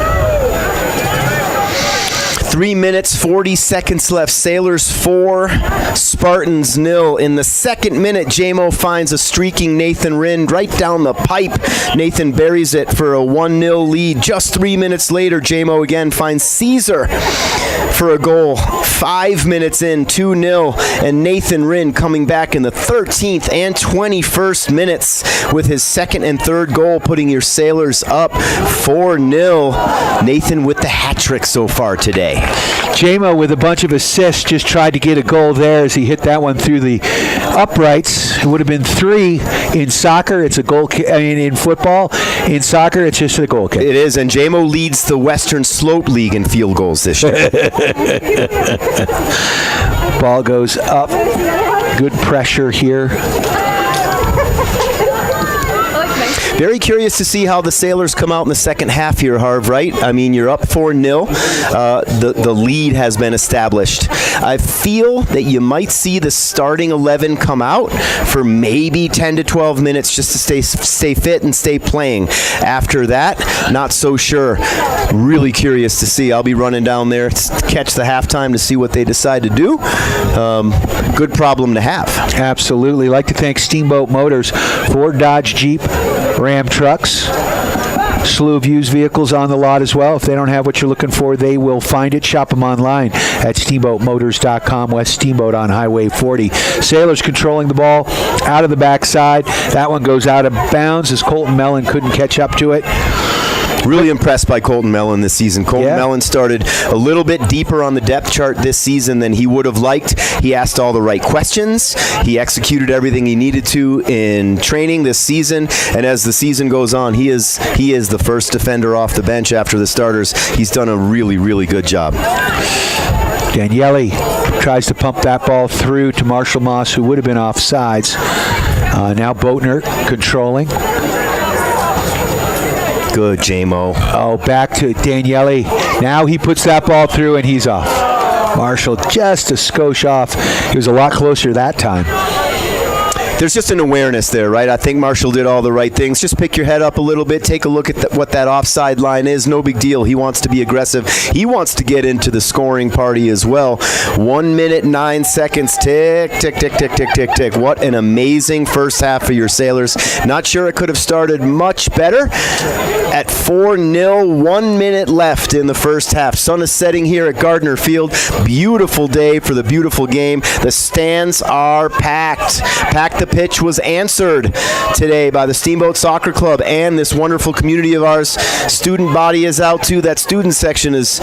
3 minutes, 40 seconds left. Sailors 4, Spartans 0. In the second minute, JMO finds a streaking Nathan Rind right down the pipe. Nathan buries it for a 1-0 lead. Just 3 minutes later, JMO again finds Caesar for a goal. 5 minutes in, 2-0, and Nathan Rind coming back in the 13th and 21st minutes with his second and third goal, putting your Sailors up 4-0. Nathan with the hat trick so far today. JMO with a bunch of assists just tried to get a goal there as he hit that one through the uprights. It would have been 3 in soccer. It's a goal kick. In football. In soccer, it's just a goal kick. It is, and JMO leads the Western Slope League in field goals this year. Ball goes up. Good pressure here. Very curious to see how the Sailors come out in the second half here, Harv, right? I mean, you're up 4-0. The lead has been established. I feel that you might see the starting 11 come out for maybe 10 to 12 minutes just to stay fit and stay playing. After that, not so sure. Really curious to see. I'll be running down there to catch the halftime to see what they decide to do. Good problem to have. Absolutely. Like to thank Steamboat Motors, Ford, Dodge, Jeep, Ram trucks, slew of used vehicles on the lot as well. If they don't have what you're looking for, they will find it. Shop them online at steamboatmotors.com. West Steamboat on Highway 40. Sailors controlling the ball out of the backside. That one goes out of bounds as Colton Mellon couldn't catch up to it. Really impressed by Colton Mellon this season. Colton Mellon started a little bit deeper on the depth chart this season than he would have liked. He asked all the right questions. He executed everything he needed to in training this season. And as the season goes on, he is the first defender off the bench after the starters. He's done a really, really good job. Daniele tries to pump that ball through to Marshall Moss, who would have been offsides. Now Boatner controlling. Good, JMO. Oh, back to Daniele. Now he puts that ball through and he's off. Marshall just a skosh off. He was a lot closer that time. There's just an awareness there, right? I think Marshall did all the right things. Just pick your head up a little bit. Take a look at what that offside line is. No big deal. He wants to be aggressive. He wants to get into the scoring party as well. 1 minute, 9 seconds. Tick, tick, tick, tick, tick, tick, tick. What an amazing first half for your Sailors. Not sure it could have started much better. At 4-0, 1 minute left in the first half. Sun is setting here at Gardner Field. Beautiful day for the beautiful game. The stands are packed. The pitch was answered today by the Steamboat Soccer Club and this wonderful community of ours. Student body is out too. That student section is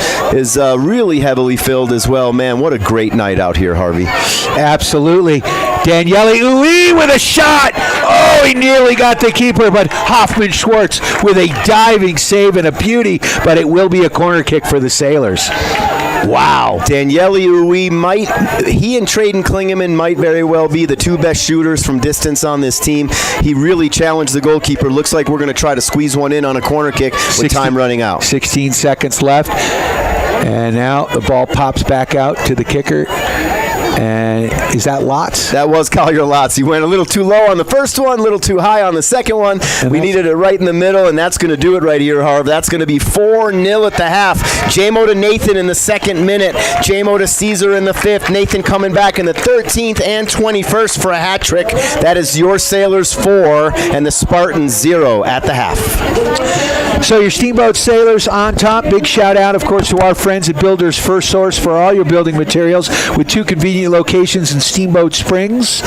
really heavily filled as well. Man, what a great night out here, Harvey. Absolutely. Daniele Ui with a shot. Oh, he nearly got the keeper, but Hoffman Schwartz with a diving save and a beauty, but it will be a corner kick for the Sailors. Wow. Daniele Uwe he and Traden Klingeman might very well be the two best shooters from distance on this team. He really challenged the goalkeeper. Looks like we're going to try to squeeze one in on a corner kick with time running out. 16 seconds left. And now the ball pops back out to the kicker. And is that Lotz? That was Collier Lotz. He went a little too low on the first one, a little too high on the second one. We needed it right in the middle, and that's going to do it right here, Harv. That's going to be 4-0 at the half. J-Mo to Nathan in the second minute. J-Mo to Caesar in the fifth. Nathan coming back in the 13th and 21st for a hat trick. That is your Sailors 4 and the Spartans 0 at the half. So your Steamboat Sailors on top. Big shout out, of course, to our friends at Builders First Source for all your building materials with 2 convenient locations in Steamboat Springs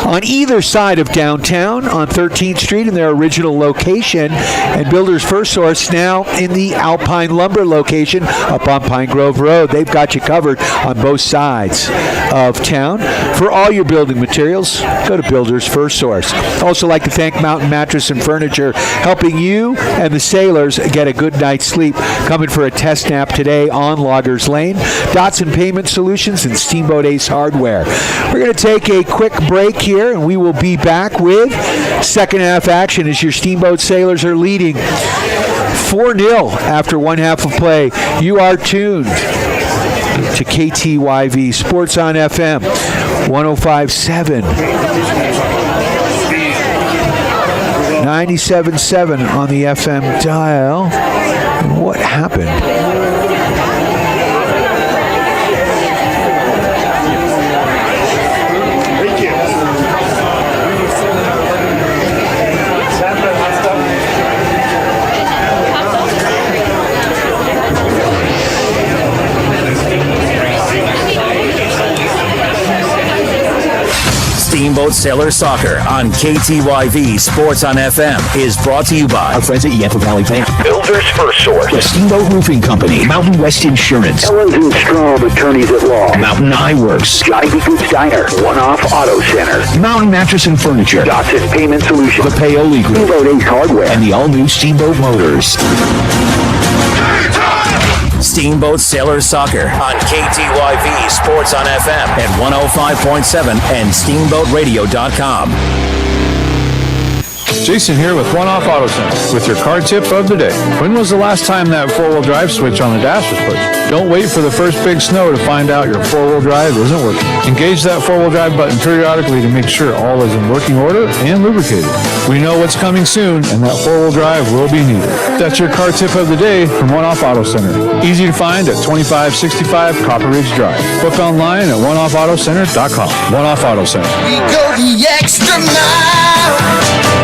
on either side of downtown on 13th Street in their original location, and Builders First Source now in the Alpine Lumber location up on Pine Grove Road. They've got you covered on both sides of town. For all your building materials, go to Builders First Source. Also like to thank Mountain Mattress and Furniture, helping you and the Sailors get a good night's sleep. Coming for a test nap today on Loggers Lane. Dotson Payment Solutions and Steamboat Ace Hardware. We're going to take a quick break here, and we will be back with second half action as your Steamboat Sailors are leading 4-0 after one half of play. You are tuned to KTYV Sports on FM 105.7. 97.7 on the FM dial. And what happened? Steamboat Sailor Soccer on KTYV Sports on FM is brought to you by our friends at Yampa Valley Bank, Builders First Source, the Steamboat Roofing Company, Mountain West Insurance, Ellens and Straub Attorneys at Law, Mountain Eye Works, Johnny Goods Diner, One Off Auto Center, Mountain Mattress and Furniture, Dotson Payment Solutions, the Paoli Group, Steamboat Ace Hardware, and the all-new Steamboat Motors. Steamboat Sailor Soccer on KTYV Sports on FM at 105.7 and steamboatradio.com. Jason here with One Off Auto Center with your car tip of the day. When was the last time that four-wheel drive switch on the dash was pushed? Don't wait for the first big snow to find out your four-wheel drive isn't working. Engage that four-wheel drive button periodically to make sure all is in working order and lubricated. We know what's coming soon, and that four-wheel drive will be needed. That's your car tip of the day from One Off Auto Center. Easy to find at 2565 Copper Ridge Drive. Book online at oneoffautocenter.com. One Off Auto Center. We go the extra mile.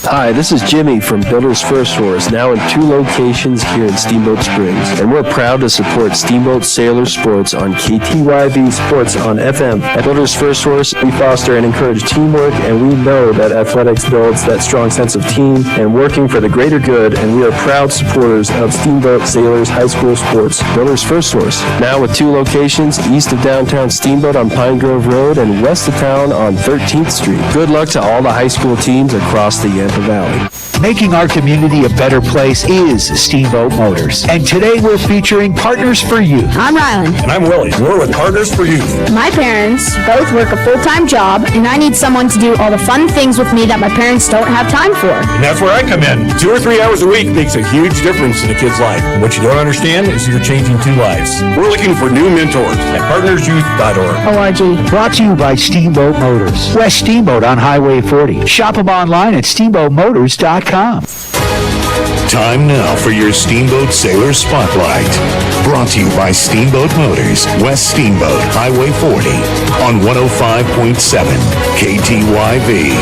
Hi, this is Jimmy from Builders First Source, now in 2 locations here in Steamboat Springs. And we're proud to support Steamboat Sailor Sports on KTYV Sports on FM. At Builders First Source, we foster and encourage teamwork, and we know that athletics builds that strong sense of team and working for the greater good, and we are proud supporters of Steamboat Sailors High School Sports. Builders First Source, now with 2 locations east of downtown Steamboat on Pine Grove Road and west of town on 13th Street. Good luck to all the high school teams across the Yampa Valley. Making our community a better place is Steamboat Motors. And today we're featuring Partners for Youth. I'm Rylan. And I'm Willie. We're with Partners for Youth. My parents both work a full-time job, and I need someone to do all the fun things with me that my parents don't have time for. And that's where I come in. 2 or 3 hours a week makes a huge difference in a kid's life. And what you don't understand is you're changing 2 lives. We're looking for new mentors at partnersyouth.org. ORG. Brought to you by Steamboat Motors. West Steamboat on Highway 40. Shop them online at steamboatmotors.com. Time now for your Steamboat Sailor Spotlight. Brought to you by Steamboat Motors, West Steamboat, Highway 40, on 105.7 KTYV.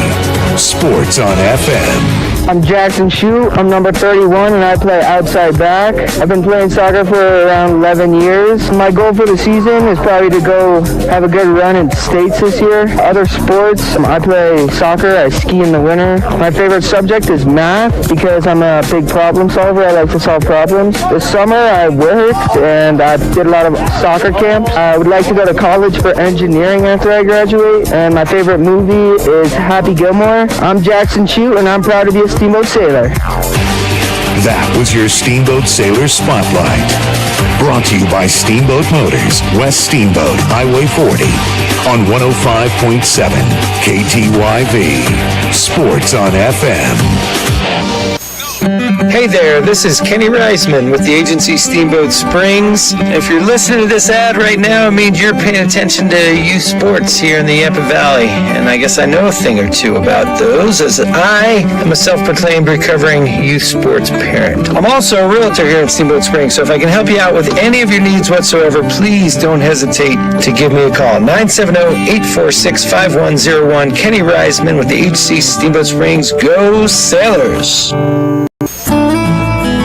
Sports on FM. I'm Jackson Shue. I'm number 31 and I play outside back. I've been playing soccer for around 11 years. My goal for the season is probably to go have a good run in states this year. Other sports, I play soccer. I ski in the winter. My favorite subject is math because I'm a big problem solver. I like to solve problems. This summer I worked and I did a lot of soccer camps. I would like to go to college for engineering after I graduate, and my favorite movie is Happy Gilmore. I'm Jackson Shue and I'm proud to be a Steamboat Sailor. That was your Steamboat Sailor Spotlight. Brought to you by Steamboat Motors, West Steamboat, Highway 40, on 105.7 KTYV. Sports on FM. Hey there, this is Kenny Reisman with the agency Steamboat Springs. If you're listening to this ad right now, it means you're paying attention to youth sports here in the Yampa Valley. And I guess I know a thing or two about those, as I am a self-proclaimed recovering youth sports parent. I'm also a realtor here in Steamboat Springs, so if I can help you out with any of your needs whatsoever, please don't hesitate to give me a call. 970-846-5101. Kenny Reisman with the agency Steamboat Springs. Go Sailors!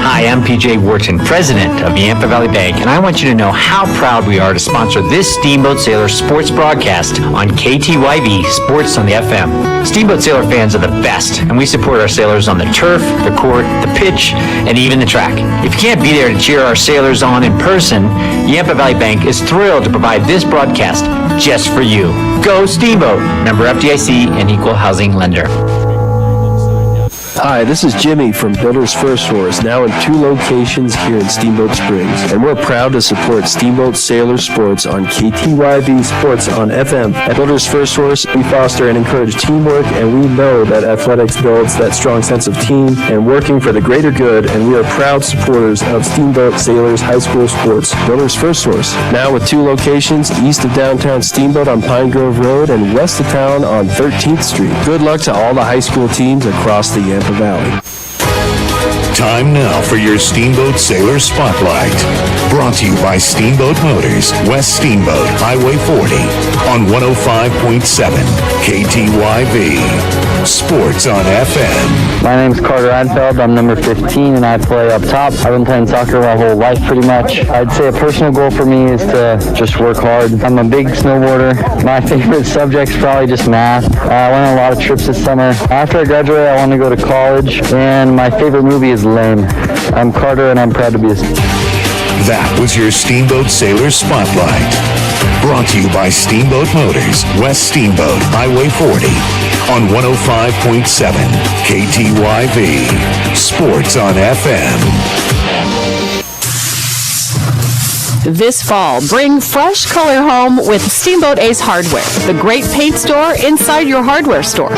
Hi, I'm PJ Wharton, president of the Yampa Valley Bank, and I want you to know how proud we are to sponsor this Steamboat Sailor sports broadcast on KTYV Sports on the FM. Steamboat Sailor fans are the best, and we support our sailors on the turf, the court, the pitch, and even the track. If you can't be there to cheer our sailors on in person, Yampa Valley Bank is thrilled to provide this broadcast just for you. Go Steamboat! Member FDIC and Equal Housing Lender. Hi, this is Jimmy from Builders First Source, now in 2 locations here in Steamboat Springs, and we're proud to support Steamboat Sailor Sports on KTYV Sports on FM. At Builders First Source, we foster and encourage teamwork, and we know that athletics builds that strong sense of team and working for the greater good, and we are proud supporters of Steamboat Sailors High School Sports. Builders First Source, now with 2 locations, east of downtown Steamboat on Pine Grove Road and west of town on 13th Street. Good luck to all the high school teams across the Yampa Valley. Time now for your Steamboat Sailor Spotlight. Brought to you by Steamboat Motors, West Steamboat, Highway 40, on 105.7 KTYV. Sports on FM. My name's Carter Adfeld. I'm number 15 and I play up top. I've been playing soccer my whole life pretty much. I'd say a personal goal for me is to just work hard. I'm a big snowboarder. My favorite subject's probably just math. I went on a lot of trips this summer. After I graduate, I want to go to college, and my favorite movie is Lame. I'm Carter and I'm proud to be a... That was your Steamboat Sailor Spotlight. Brought to you by Steamboat Motors, West Steamboat, Highway 40, on 105.7 KTYV. Sports on FM. This fall, bring fresh color home with Steamboat Ace Hardware, the great paint store inside your hardware store.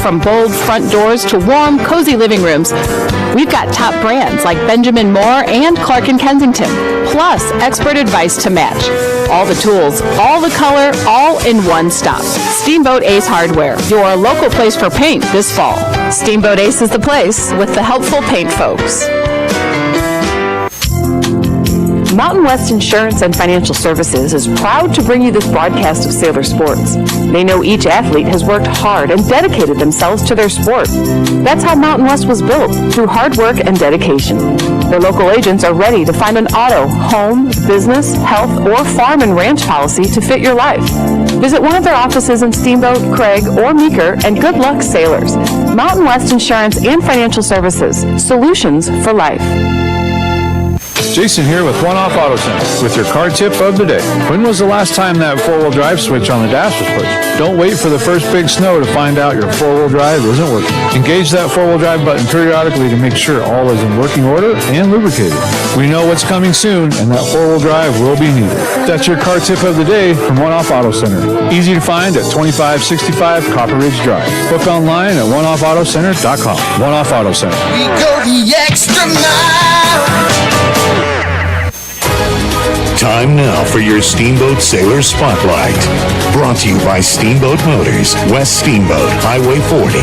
From bold front doors to warm, cozy living rooms, we've got top brands like Benjamin Moore and Clark & Kensington, plus expert advice to match. All the tools, all the color, all in one stop. Steamboat Ace Hardware, your local place for paint this fall. Steamboat Ace is the place with the helpful paint folks. Mountain West Insurance and Financial Services is proud to bring you this broadcast of Sailor Sports. They know each athlete has worked hard and dedicated themselves to their sport. That's how Mountain West was built, through hard work and dedication. Their local agents are ready to find an auto, home, business, health, or farm and ranch policy to fit your life. Visit one of their offices in Steamboat, Craig, or Meeker, and good luck, sailors. Mountain West Insurance and Financial Services, solutions for life. Jason here with One Off Auto Center with your car tip of the day. When was the last time that 4-wheel drive switch on the dash was pushed? Don't wait for the first big snow to find out your 4-wheel drive isn't working. Engage that 4-wheel drive button periodically to make sure all is in working order and lubricated. We know what's coming soon, and that 4-wheel drive will be needed. That's your car tip of the day from One Off Auto Center. Easy to find at 2565 Copper Ridge Drive. Book online at oneoffautocenter.com. One Off Auto Center. We go the extra mile. Time now for your Steamboat Sailor Spotlight. Brought to you by Steamboat Motors, West Steamboat, Highway 40,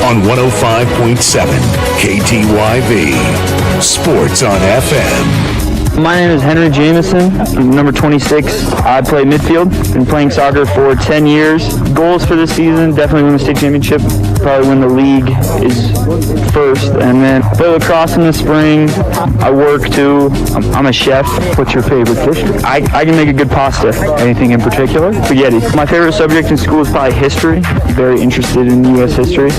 on 105.7 KTYV. Sports on FM. My name is Henry Jameson. I'm number 26. I play midfield. Been playing soccer for 10 years. Goals for this season, definitely win the state championship. probably win the league is first, and then play lacrosse in the spring. I work too. I'm a chef. What's your favorite dish? I can make a good pasta. Anything in particular? Spaghetti. My favorite subject in school is probably history. Very interested in U.S. history.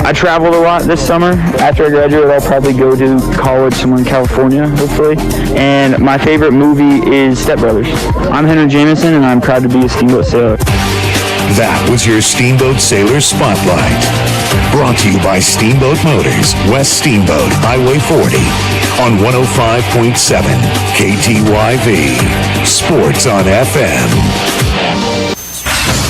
I traveled a lot this summer. After I graduate, I'll probably go to college somewhere in California, hopefully. And my favorite movie is Step Brothers. I'm Henry Jameson, and I'm proud to be a Steamboat sailor. That was your Steamboat Sailor Spotlight. Brought to you by Steamboat Motors, West Steamboat, Highway 40, on 105.7 KTYV. Sports on FM.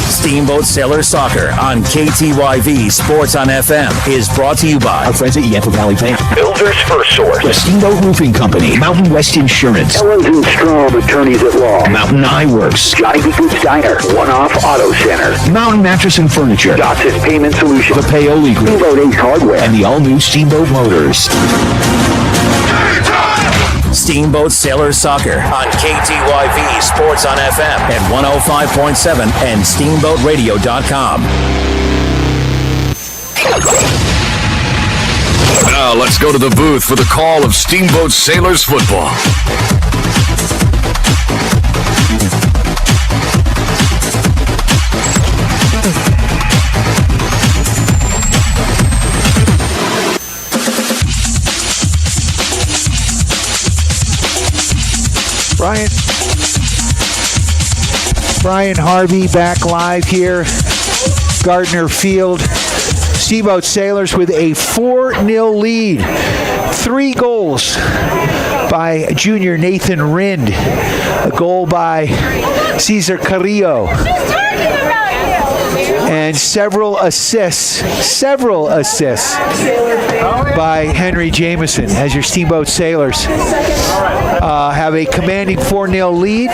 Steamboat Sailor Soccer on KTYV Sports on FM is brought to you by Our friends at Yampa Valley Bank, Builder's First Source, the Steamboat Roofing Company, Mountain West Insurance, Ellens and Strom Attorneys at Law, Mountain Eye Works, Johnny B. Good's Diner, One Off Auto Center, Mountain Mattress and Furniture, Dotson Payment Solutions, the Paoli Group, Steamboat Ace Hardware, and the all-new Steamboat Motors. Steamboat Sailor Soccer on KTYV Sports on FM at 105.7 and steamboatradio.com. Now let's go to the booth for the call of Steamboat Sailors football. Brian Harvey back live here, Gardner Field. Steamboat Sailors with a 4-0 lead. 3 goals by junior Nathan Rind. A goal by Cesar Carrillo. And several assists by Henry Jameson as your Steamboat Sailors have a commanding 4-0 lead.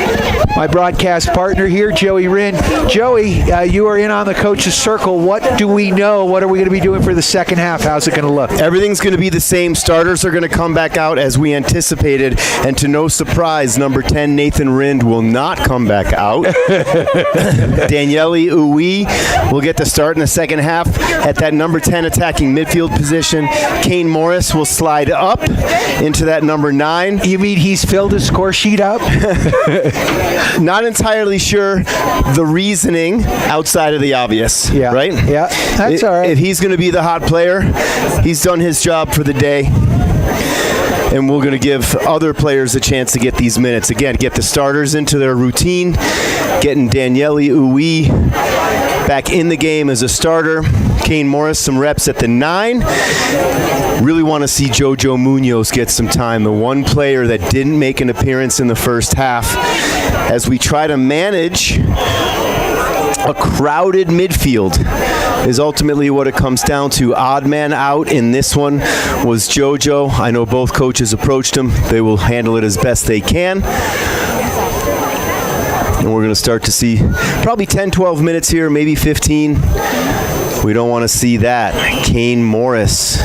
My broadcast partner here, Joey Rinn. Joey, you are in on the coach's circle. What do we know? What are we going to be doing for the second half? How's it going to look? Everything's going to be the same. Starters are going to come back out as we anticipated. And to no surprise, number 10, Nathan Rind, will not come back out. Daniele Uwe will get to start in the second half at that number 10 attacking midfield position. Kane Morris will slide up into that number 9. You mean he's filled his score sheet up? Not entirely sure the reasoning outside of the obvious, right? Yeah, that's all right. If he's going to be the hot player, he's done his job for the day. And we're going to give other players a chance to get these minutes. Again, get the starters into their routine, getting Daniele Uwe back in the game as a starter. Kane Morris some reps at the 9. Really want to see Jojo Munoz get some time, the one player that didn't make an appearance in the first half, as we try to manage a crowded midfield is ultimately what it comes down to. Odd man out in this one was Jojo. I know both coaches approached him. They will handle it as best they can. And we're going to start to see probably 10, 12 minutes here, maybe 15. We don't want to see that. Kane Morris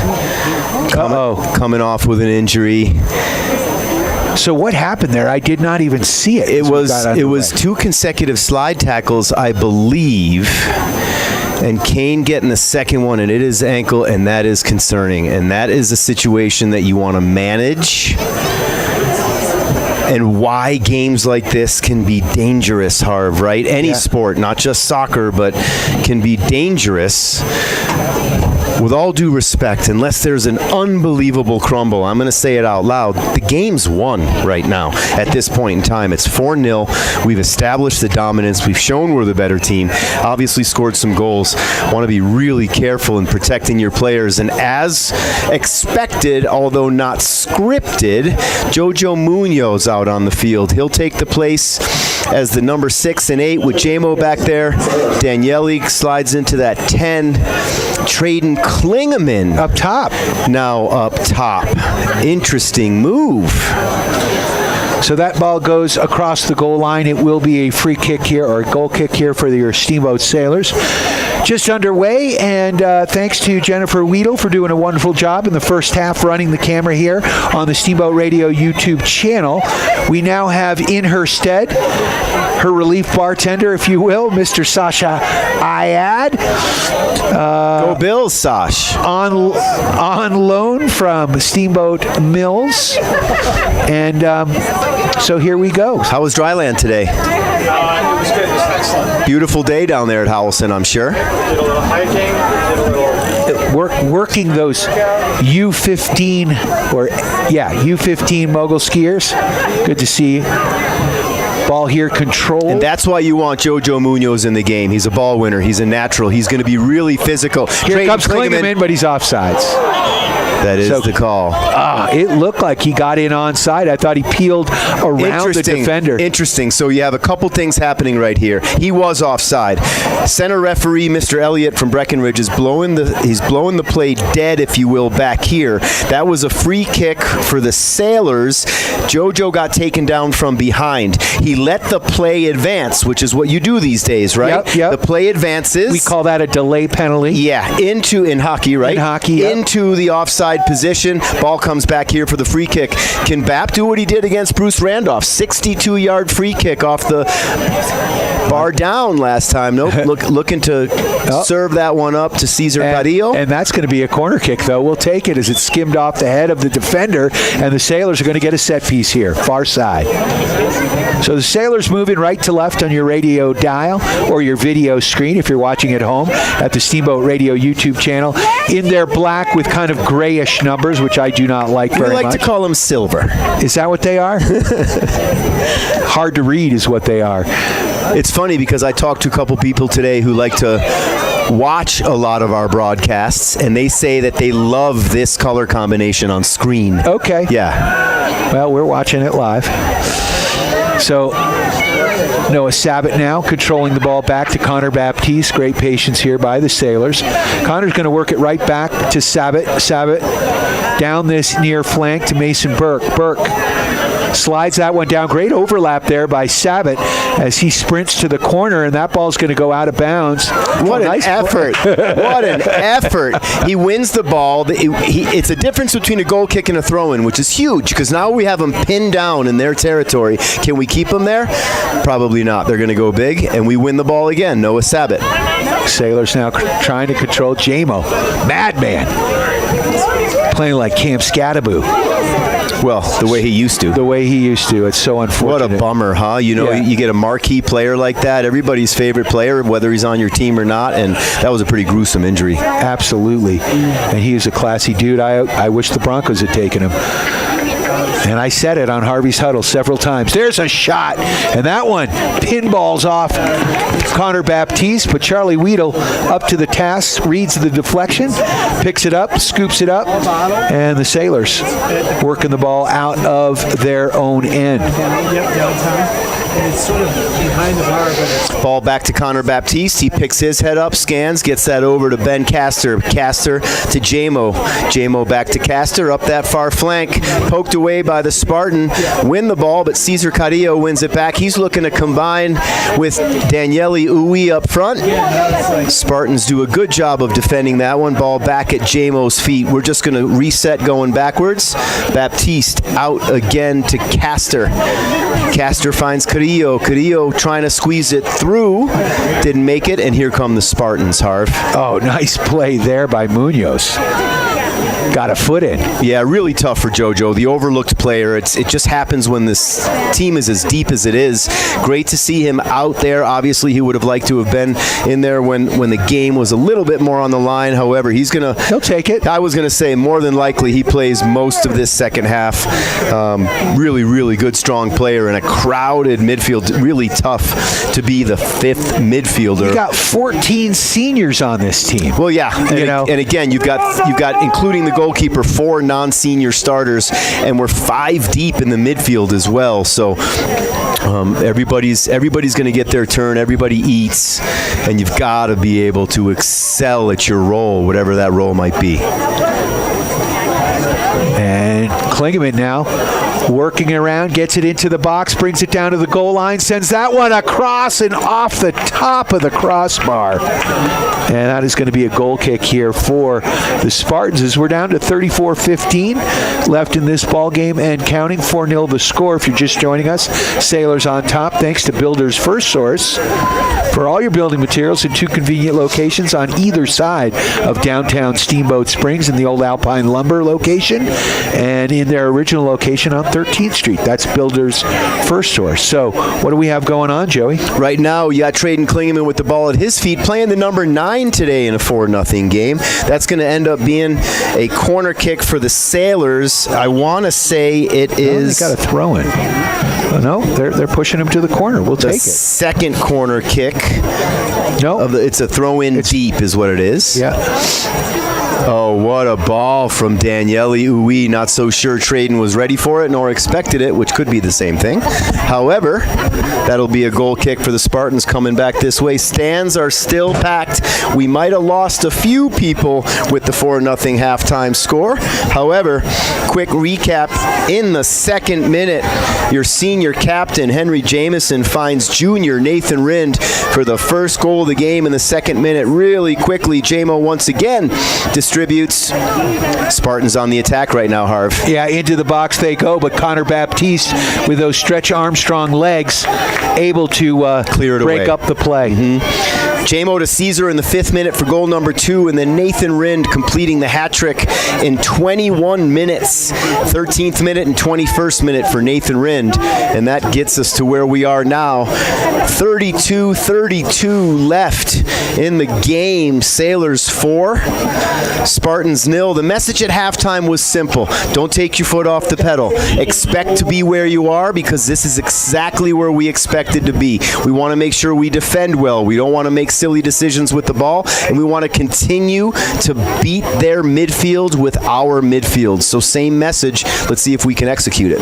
coming off with an injury. So what happened there? I did not even see it. It was 2 consecutive slide tackles, I believe. And Kane getting the second one, and it is ankle, and that is concerning. And that is a situation that you want to manage. And why games like this can be dangerous, Harv, right? Any sport, not just soccer, but can be dangerous. With all due respect, unless there's an unbelievable crumble, I'm going to say it out loud, the game's won right now at this point in time. It's 4-0. We've established the dominance. We've shown we're the better team. Obviously scored some goals. Want to be really careful in protecting your players. And as expected, although not scripted, Jojo Munoz out on the field. He'll take the place as the number 6 and 8 with J-Mo back there. Daniele slides into that 10. Traden Klingeman up top. Now up top. Interesting move. So that ball goes across the goal line. It will be a free kick here, or a goal kick here for your Steamboat Sailors. just underway, and thanks to Jennifer Weedle for doing a wonderful job in the first half running the camera here on the Steamboat Radio YouTube channel. We now have in her stead her relief bartender, if you will, Mr. Sasha Ayad. Go Bills, Sash. On loan from Steamboat Mills. And so here we go. How was Dryland today? It was good. It was excellent. Beautiful day down there at Howelson, I'm sure. Did a little hiking. Did a little... Working those U15 U15 mogul skiers. Good to see you. Ball here controlled. And that's why you want JoJo Munoz in the game. He's a ball winner. He's a natural. He's going to be really physical. Here comes Klingeman, but he's offsides. That is the call. It looked like he got in onside. I thought he peeled around the defender. Interesting. So you have a couple things happening right here. He was offside. Center referee, Mr. Elliott from Breckenridge, is blowing the play dead, if you will, back here. That was a free kick for the Sailors. JoJo got taken down from behind. He let the play advance, which is what you do these days, right? Yep. The play advances. We call that a delay penalty. Yeah, in hockey, right? In hockey, into the offside position. Ball comes back here for the free kick. Can Bap do what he did against Bruce Randolph? 62-yard free kick off the bar down last time. Nope. Looking to serve that one up to Cesar Carrillo. And that's going to be a corner kick, though. We'll take it as it skimmed off the head of the defender, and the Sailors are going to get a set piece here, far side. So the Sailors moving right to left on your radio dial or your video screen if you're watching at home at the Steamboat Radio YouTube channel. In their black with kind of grayish numbers, which I do not like very much. We like to call them silver. Is that what they are? Hard to read is what they are. It's funny because I talked to a couple people today who like to watch a lot of our broadcasts, and they say that they love this color combination on screen. Okay. Yeah. Well, we're watching it live. So Noah Sabat now controlling the ball back to Connor Baptiste. Great patience here by the Sailors. Connor's going to work it right back to Sabat. Sabat down this near flank to Mason Burke. Burke slides that one down. Great overlap there by Sabat as he sprints to the corner, and that ball's going to go out of bounds. What an effort. What an effort. He wins the ball. It's a difference between a goal kick and a throw-in, which is huge because now we have them pinned down in their territory. Can we keep them there? Probably not. They're going to go big, and we win the ball again. Noah Sabat. Sailors now trying to control Jamo. Madman. Playing like Camp Scattaboo. Well, the way he used to. The way he used to. It's so unfortunate. What a bummer, huh? You know, you get a marquee player like that, everybody's favorite player, whether he's on your team or not, and that was a pretty gruesome injury. Absolutely. And he is a classy dude. I wish the Broncos had taken him. And I said it on Harvey's Huddle several times. There's a shot. And that one pinballs off Connor Baptiste. But Charlie Weedle up to the task, reads the deflection, picks it up, scoops it up. And the Sailors working the ball out of their own end. And it's sort of behind the bar, but it's... Ball back to Connor Baptiste. He picks his head up, scans, gets that over to Ben Castor. Castor to Jamo. Jamo back to Castor, up that far flank. Poked away by the Spartan. Win the ball, but Cesar Carrillo wins it back. He's looking to combine with Daniele Uwe up front. Spartans do a good job of defending that one. Ball back at Jamo's feet. We're just going to reset going backwards. Baptiste out again to Castor. Castor finds Carrillo. Carrillo trying to squeeze it through. Didn't make it, and here come the Spartans, Harv. Oh, nice play there by Munoz. Got a foot in. Yeah, really tough for JoJo, the overlooked player. It just happens when this team is as deep as it is. Great to see him out there. Obviously, he would have liked to have been in there when the game was a little bit more on the line. However, he'll take it. I was going to say, more than likely, he plays most of this second half. Really, really good, strong player in a crowded midfield. Really tough to be the fifth midfielder. You got 14 seniors on this team. Well, yeah, and again, you've got including the goalkeeper, 4 non-senior starters, and we're 5 deep in the midfield as well. So everybody's going to get their turn. Everybody eats, and you've got to be able to excel at your role, whatever that role might be. And Klingeman now working around, gets it into the box, brings it down to the goal line, sends that one across and off the top of the crossbar. And that is going to be a goal kick here for the Spartans as we're down to 34-15 left in this ball game and counting. 4-0 the score if you're just joining us. Sailors on top thanks to Builders First Source for all your building materials in 2 convenient locations on either side of downtown Steamboat Springs, in the old Alpine Lumber location and in their original location on 13th Street. That's Builders First Source. So what do we have going on, Joey? Right now, you got Traden Klingeman with the ball at his feet, playing the number 9 today in a 4-0 game. That's going to end up being a corner kick for the Sailors. I want to say it is... They got a throw in. No, they're pushing him to the corner. We'll take it. The second corner kick. No. It's a throw in deep is what it is. Yeah. Oh, what a ball from Daniele Uwe. Not so sure Traden was ready for it nor expected it, which could be the same thing. However, that'll be a goal kick for the Spartans coming back this way. Stands are still packed. We might have lost a few people with the 4-0 halftime score. However, quick recap. In the second minute, your senior captain, Henry Jameson, finds junior Nathan Rind for the first goal of the game in the second minute. Really quickly, JMO once again distributes. Spartans on the attack right now, Harv. Yeah, into the box they go, but Connor Baptiste, with those Stretch Armstrong legs, able to clear it break away. up the play. JMO to Caesar in the 5th minute for goal number 2, and then Nathan Rind completing the hat trick in 21 minutes. 13th minute and 21st minute for Nathan Rind, and that gets us to where we are now. 32-32 left in the game. Sailors 4, Spartans 0. The message at halftime was simple. Don't take your foot off the pedal. Expect to be where you are, because this is exactly where we expected to be. We want to make sure we defend well. We don't want to make silly decisions with the ball, and we want to continue to beat their midfield with our midfield. So same message. Let's see if we can execute it.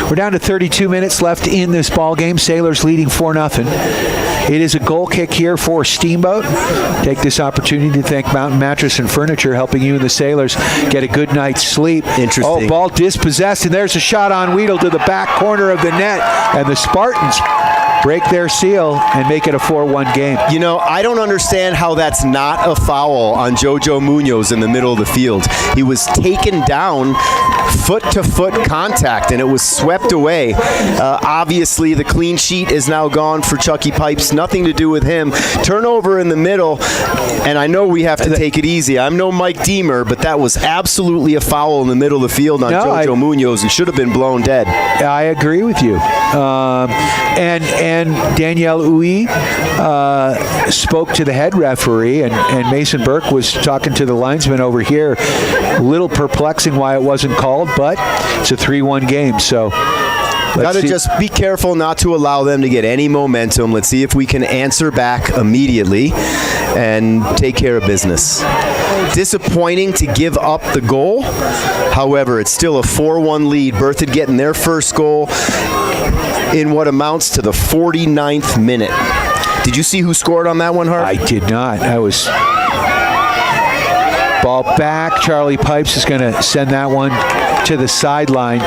We're down to 32 minutes left in this ball game. Sailors leading 4-0. It is a goal kick here for Steamboat. Take this opportunity to thank Mountain Mattress and Furniture, helping you and the Sailors get a good night's sleep. Interesting. Oh, ball dispossessed, and there's a shot on Weedle to the back corner of the net, and the Spartans break their seal and make it a 4-1 game. You know, I don't understand how that's not a foul on Jojo Munoz in the middle of the field. He was taken down, foot-to-foot contact, and it was swept away. Obviously, the clean sheet is now gone for Chucky Pipes. Nothing to do with him. Turnover in the middle, and I know we have to take it easy. I'm no Mike Deemer, but that was absolutely a foul in the middle of the field on Jojo Munoz. He should have been blown dead. I agree with you. And Danielle Uwe spoke to the head referee, and Mason Burke was talking to the linesman over here. A little perplexing why it wasn't called, but it's a 3-1 game, so got to just be careful not to allow them to get any momentum. Let's see if we can answer back immediately and take care of business. Disappointing to give up the goal. However, it's still a 4-1 lead. BERTHOUD getting their first goal in what amounts to the 49th minute. Did you see who scored on that one, Hart? I did not. I was... Ball back. Charlie Pipes is going to send that one to the sideline.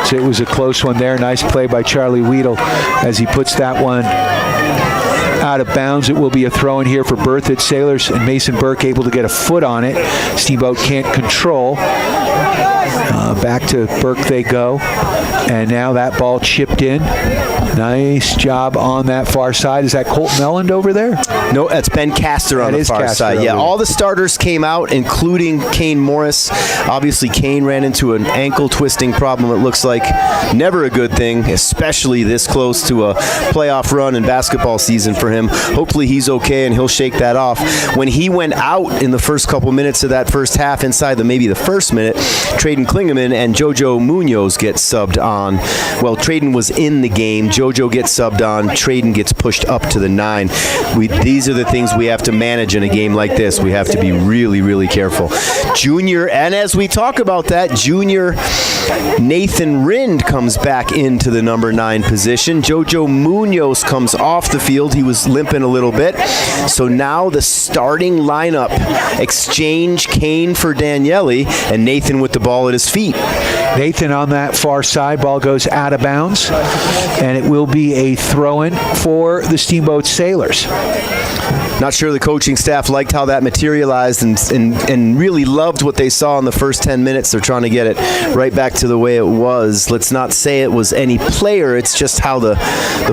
So it was a close one there. Nice play by Charlie Weedle as he puts that one out of bounds. It will be a throw in here for BERTHOUD. Sailors and Mason Burke able to get a foot on it. Steamboat can't control. Back to Burke they go. And now that ball chipped in. Nice job on that far side. Is that Colt Melland over there? No, that's Ben Castor on the far side. Yeah, all the starters came out, including Kane Morris. Obviously, Kane ran into an ankle twisting problem, it looks like. Never a good thing, especially this close to a playoff run in basketball season for him. Hopefully he's okay and he'll shake that off. When he went out in the first couple minutes of that first half, inside maybe the first minute, Traden Klingeman and Jojo Munoz get subbed on. Well, Traden was in the game. Jojo JoJo gets subbed on. Traden gets pushed up to the 9. These are the things we have to manage in a game like this. We have to be really, really careful. Junior, and as we talk about that, junior Nathan Rind comes back into the number 9 position. JoJo Munoz comes off the field. He was limping a little bit. So now the starting lineup exchange Kane for Daniele, and Nathan with the ball at his feet. Nathan on that far side. Ball goes out of bounds, and it will be a throw-in for the Steamboat Sailors. Not sure the coaching staff liked how that materialized and really loved what they saw in the first 10 minutes. They're trying to get it right back to the way it was. Let's not say it was any player. It's just how the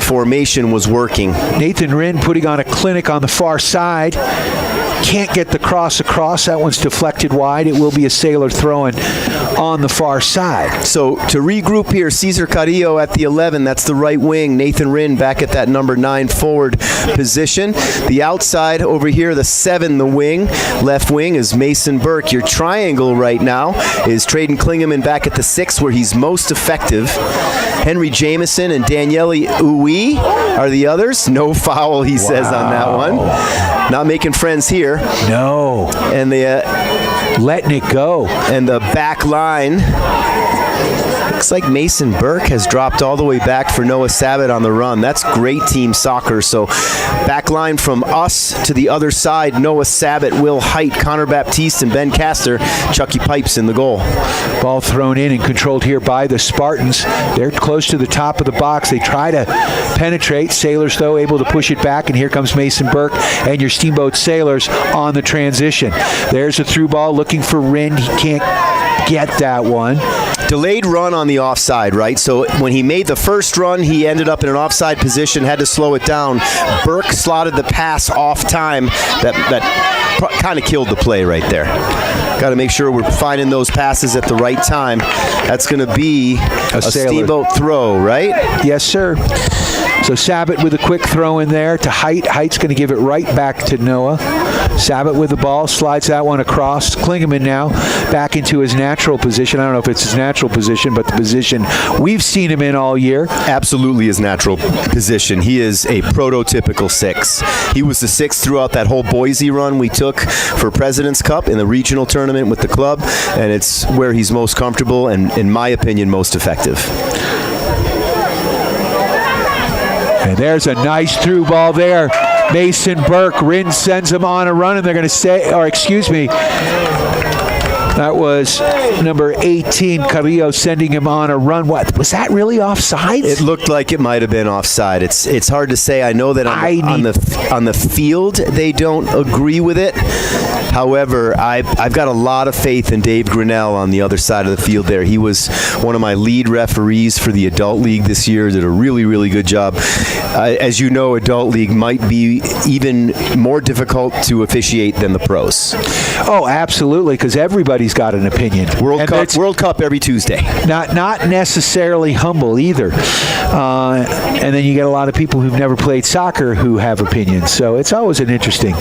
formation was working. Nathan Wren putting on a clinic on the far side. Can't get the cross across. That one's deflected wide. It will be a Sailor throwing on the far side. So to regroup here, Cesar Carrillo at the 11. That's the right wing. Nathan Wren back at that number 9 forward position. The outside over here, the 7, the wing. Left wing is Mason Burke. Your triangle right now is Traden Klingeman back at the 6 where he's most effective. Henry Jameson and Daniele Uwe are the others. No foul, he says on that one. Not making friends here. No. And the letting it go. And the back line. Looks like Mason Burke has dropped all the way back for Noah Sabat on the run. That's great team soccer. So back line from us to the other side, Noah Sabat, Will Height, Connor Baptiste, and Ben Castor. Chucky Pipes in the goal. Ball thrown in and controlled here by the Spartans. They're close to the top of the box. They try to penetrate. Sailors, though, able to push it back, and here comes Mason Burke and your Steamboat Sailors on the transition. There's a through ball looking for Rind. He can't get that one. Delayed run on the offside, right? So when he made the first run, he ended up in an offside position, had to slow it down. Burke slotted the pass off time. That kind of killed the play right there. Got to make sure we're finding those passes at the right time. That's going to be a Steamboat throw, right? Yes, sir. So Sabat with a quick throw in there to Height. Height's going to give it right back to Noah. Sabat with the ball, slides that one across. Klingeman now back into his natural position. I don't know if it's his natural position, but the position we've seen him in all year. Absolutely his natural position. He is a prototypical 6. He was the 6 throughout that whole Boise run we took for President's Cup in the regional tournament with the club, and it's where he's most comfortable and, in my opinion, most effective. And there's a nice through ball there. Mason Burke, Rin sends him on a run, and they're going to say, or excuse me, that was number 18, Carrillo, sending him on a run. What, was that really offside? It looked like it might have been offside. It's hard to say. I know that on the field they don't agree with it. However, I've got a lot of faith in Dave Grinnell on the other side of the field there. He was one of my lead referees for the Adult League this year. Did a really, really good job. As you know, Adult League might be even more difficult to officiate than the pros. Oh, absolutely, because everybody's got an opinion. World Cup every Tuesday. Not necessarily humble either. And then you get a lot of people who've never played soccer who have opinions. So it's always an interesting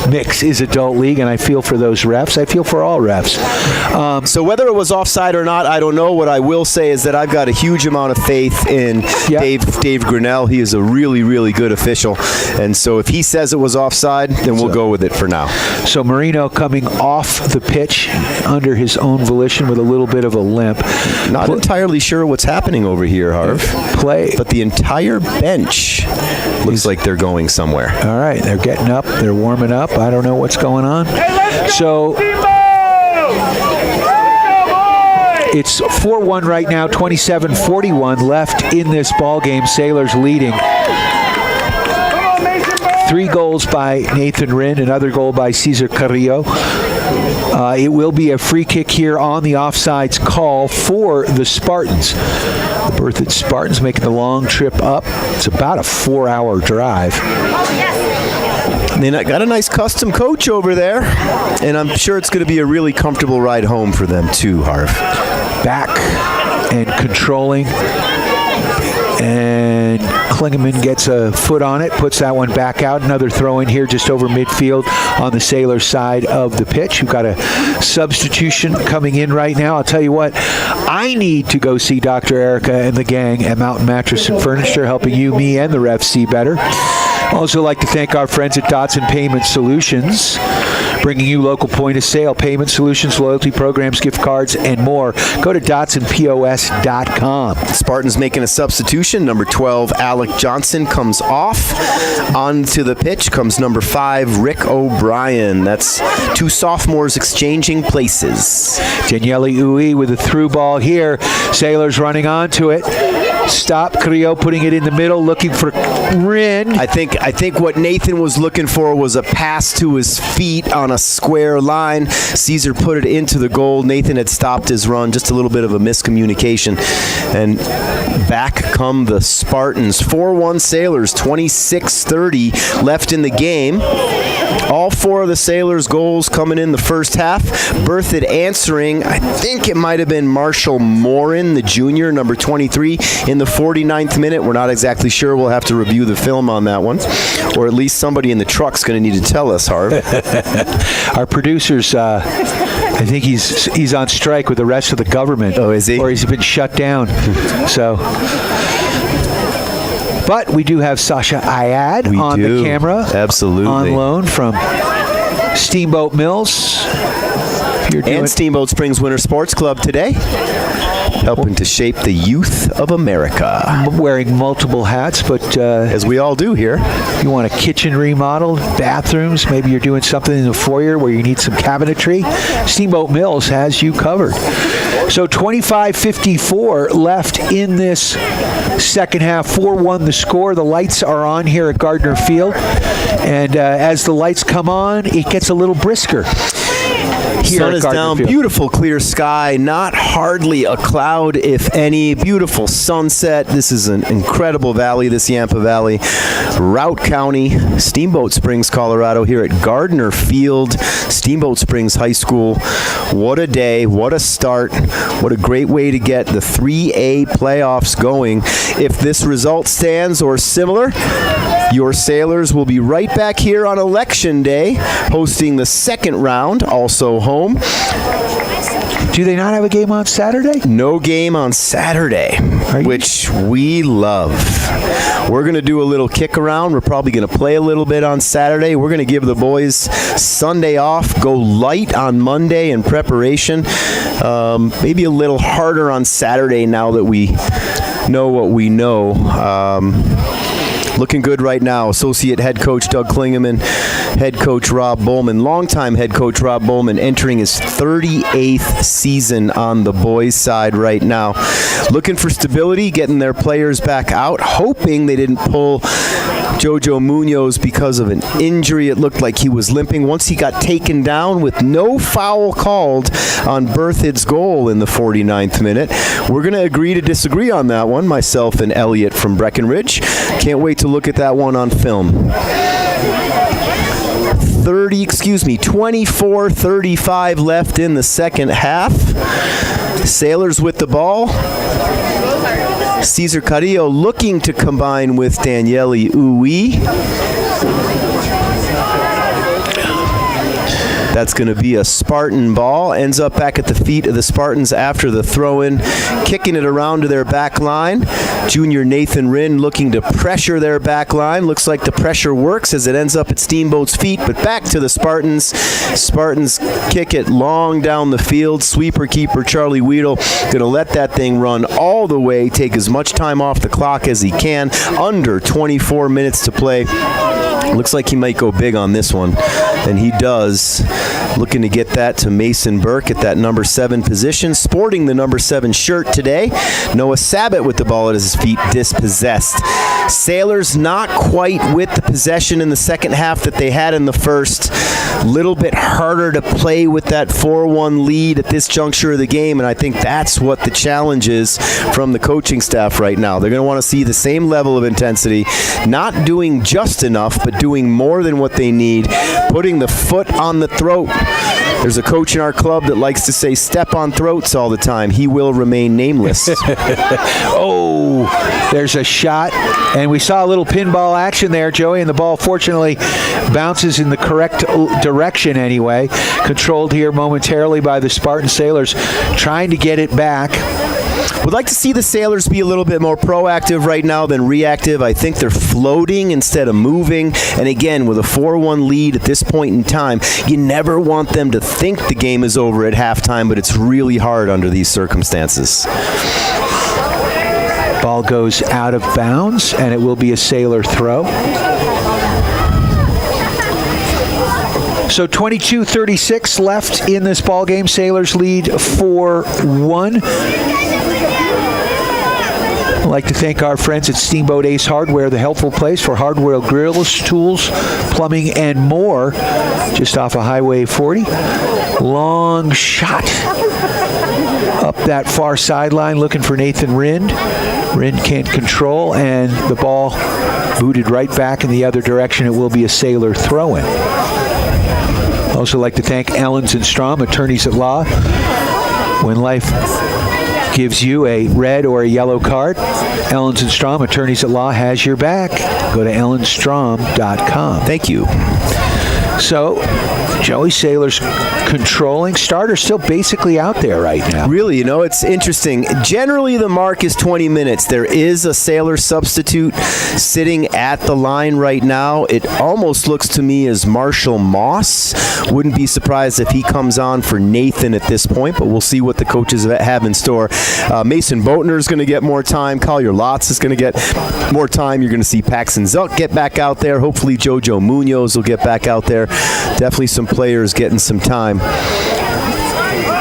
mix is Adult League, and I feel for those refs. I feel for all refs. So whether it was offside or not, I don't know. What I will say is that I've got a huge amount of faith in Dave Grinnell. He is a really, really good official. And so if he says it was offside, then we'll go with it for now. So Marino coming off the pitch under his own volition with a little bit of a limp. Not entirely sure what's happening over here, Harv. But the entire bench looks like they're going somewhere. All right, they're getting up. They're warming up. I don't know what's going on. So it's 4-1 right now, 27-41 left in this ball game. Sailors leading. 3 goals by Nathan Wren, another goal by Cesar Carrillo. It will be a free kick here on the offsides call for the Spartans. The BERTHOUD Spartans making the long trip up. It's about a 4-hour drive. They got a nice custom coach over there, and I'm sure it's going to be a really comfortable ride home for them too, Harv. Back and controlling And Klingeman gets a foot on it, puts that one back out. Another throw in here just over midfield on the Sailor side of the pitch. We've got a substitution coming in right now. I'll tell you what, I need to go see Dr. Erica and the gang at Mountain Mattress and Furniture, helping you, me, and the refs see better. Also like to thank our friends at Dotson Payment Solutions, bringing you local point-of-sale payment solutions, loyalty programs, gift cards, and more. Go to DotsonPOS.com. Spartans making a substitution. Number 12, Alec Johnson, comes off. Onto the pitch comes number 5, Rick O'Brien. That's two sophomores exchanging places. Daniele Ui with a through ball here. Sailors running onto it. Stop. Creo putting it in the middle, looking for Rin. I think what Nathan was looking for was a pass to his feet on a square line. Caesar put it into the goal. Nathan had stopped his run. Just a little bit of a miscommunication. And back come the Spartans. 4-1 Sailors, 26:30 left in the game. All 4 of the Sailors' goals coming in the first half. Berthoud answering, I think it might have been Marshall Morin, the junior, number 23, in the 49th minute. We're not exactly sure. We'll have to review the film on that one. Or at least somebody in the truck's going to need to tell us, Harv. Our producers, I think he's on strike with the rest of the government. Oh, is he? Or he's been shut down. But we do have Sasha Ayad on the camera. Absolutely. On loan from Steamboat Mills. And Steamboat Springs Winter Sports Club today, helping to shape the youth of America. I'm wearing multiple hats, but as we all do here. You want a kitchen remodel, bathrooms, maybe you're doing something in the foyer where you need some cabinetry. Steamboat Mills has you covered. So 25:54 left in this second half. 4-1 the score. The lights are on here at Gardner Field. And as the lights come on, it gets a little brisker. Sun is down, beautiful clear sky, not hardly a cloud, if any. Beautiful sunset. This is an incredible valley, this Yampa Valley. Routt County, Steamboat Springs, Colorado, here at Gardner Field, Steamboat Springs High School. What a day, what a start, what a great way to get the 3A playoffs going. If this result stands or similar, your Sailors will be right back here on Election Day, hosting the second round, also home. Do they not have a game on Saturday? No game on Saturday, which we love. We're going to do a little kick around. We're probably going to play a little bit on Saturday. We're going to give the boys Sunday off, go light on Monday in preparation. Maybe a little harder on Saturday now that we know what we know. Looking good right now. Associate head coach Doug Klingeman, head coach Rob Bowman, longtime head coach Rob Bowman, entering his 38th season on the boys' side right now. Looking for stability, getting their players back out, hoping they didn't pull Jojo Munoz because of an injury. It looked like he was limping once he got taken down with no foul called on Berthoud's goal in the 49th minute. We're going to agree to disagree on that one, myself and Elliot from Breckenridge. Can't wait to look at that one on film. 24-35 left in the second half. Sailors with the ball. Cesar Carrillo looking to combine with Daniele Ui. That's going to be a Spartan ball. Ends up back at the feet of the Spartans after the throw-in. Kicking it around to their back line. Junior Nathan Rin looking to pressure their back line. Looks like the pressure works as it ends up at Steamboat's feet, but back to the Spartans. Spartans kick it long down the field. Sweeper keeper Charlie Weedle going to let that thing run all the way, take as much time off the clock as he can. Under 24 minutes to play. Looks like he might go big on this one, and he does. Looking to get that to Mason Burke at that number 7 position. Sporting the number 7 shirt today. Noah Sabat with the ball at his feet, dispossessed. Sailors not quite with the possession in the second half that they had in the first. Little bit harder to play with that 4-1 lead at this juncture of the game, and I think that's what the challenge is from the coaching staff right now. They're going to want to see the same level of intensity, not doing just enough, but doing more than what they need, putting the foot on the throat There's a coach in our club that likes to say step on throats all the time. He will remain nameless. Oh, there's a shot. And we saw a little pinball action there, Joey, and the ball fortunately bounces in the correct direction anyway. Controlled here momentarily by the Spartan Sailors, trying to get it back. Would like to see the Sailors be a little bit more proactive right now than reactive. I think they're floating instead of moving. And again, with a 4-1 lead at this point in time, you never want them to think the game is over at halftime, but it's really hard under these circumstances. Ball goes out of bounds, and it will be a Sailor throw. So 22:36 left in this ball game. Sailors lead 4-1. I'd like to thank our friends at Steamboat Ace Hardware, the helpful place for hardware grills, tools, plumbing, and more. Just off of Highway 40. Long shot up that far sideline, looking for Nathan Rind. Rind can't control, and the ball booted right back in the other direction. It will be a Sailor throw-in. Also like to thank Ellens and Strom, attorneys at law. When life gives you a red or a yellow card, Ellens and Strom, attorneys at law, has your back. Go to ellensstrom.com. Thank you. So, Joey, Sailors controlling. Starter's still basically out there right now. Really, it's interesting. Generally, the mark is 20 minutes. There is a Sailor substitute sitting at the line right now. It almost looks to me as Marshall Moss. Wouldn't be surprised if he comes on for Nathan at this point, but we'll see what the coaches have in store. Mason Boatner is going to get more time. Collier Lotz is going to get more time. You're going to see Paxton Zuck get back out there. Hopefully, JoJo Munoz will get back out there. Definitely some players getting some time.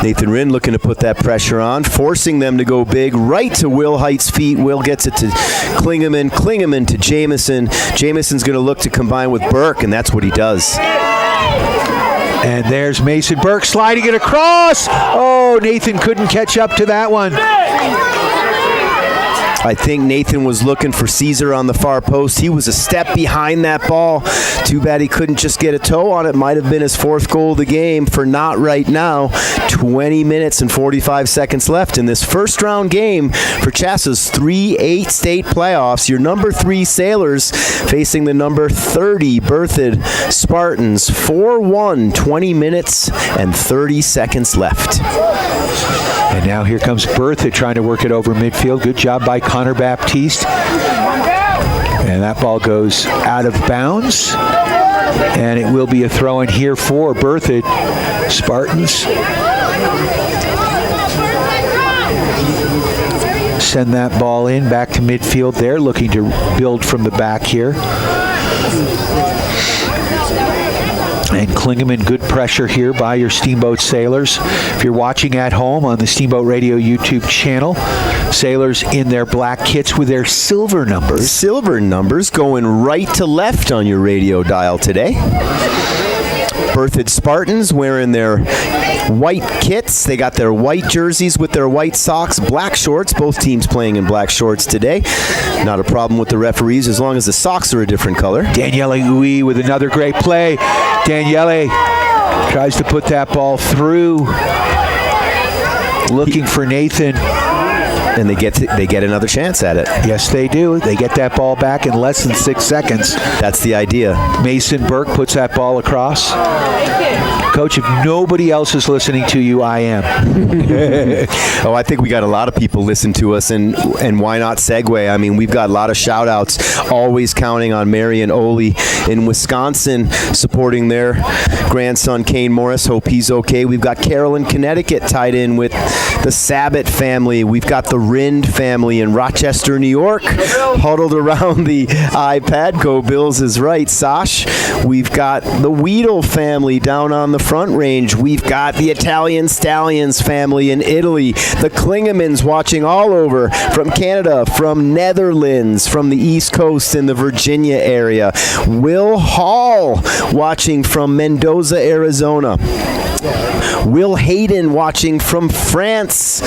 Nathan Rind looking to put that pressure on, forcing them to go big right to Will Height's feet. Will gets it to Klingeman to Jamison. Jamison's going to look to combine with Burke, and that's what he does. And there's Mason Burke sliding it across. Oh, Nathan couldn't catch up to that one. I think Nathan was looking for Caesar on the far post. He was a step behind that ball. Too bad he couldn't just get a toe on it. Might have been his fourth goal of the game for not right now. 20 minutes and 45 seconds left in this first round game for Chasa's 3-8 state playoffs. Your number 3 Sailors facing the number 30 Berthoud Spartans. 4-1, 20 minutes and 30 seconds left. And now here comes Berthoud trying to work it over midfield. Good job by Connor Baptiste. And that ball goes out of bounds. And it will be a throw-in here for Berthoud Spartans. Send that ball in back to midfield there, looking to build from the back here. And Klingeman, good pressure here by your Steamboat Sailors. If you're watching at home on the Steamboat Radio YouTube channel, Sailors in their black kits with their silver numbers. Silver numbers going right to left on your radio dial today. Berthoud Spartans wearing their white kits. They got their white jerseys with their white socks, black shorts. Both teams playing in black shorts today. Not a problem with the referees as long as the socks are a different color. Daniele Uy with another great play. Daniele tries to put that ball through. Looking for Nathan. And they get another chance at it. Yes, they do. They get that ball back in less than 6 seconds. That's the idea. Mason Burke puts that ball across. Coach, if nobody else is listening to you, I am. Oh, I think we got a lot of people listen to us, and why not segue? I mean, we've got a lot of shout-outs, always counting on Marion Ole in Wisconsin, supporting their grandson, Kane Morris. Hope he's okay. We've got Carroll in Connecticut tied in with the Sabat family. We've got the Rind family in Rochester, New York, huddled around the iPad. Go Bills is right, Sash. We've got the Weedle family down on the Front Range. We've got the Italian Stallions family in Italy. The Klingemans watching all over from Canada, from Netherlands, from the East Coast in the Virginia area. Will Hall watching from Mendoza, Arizona. Will Hayden watching from France.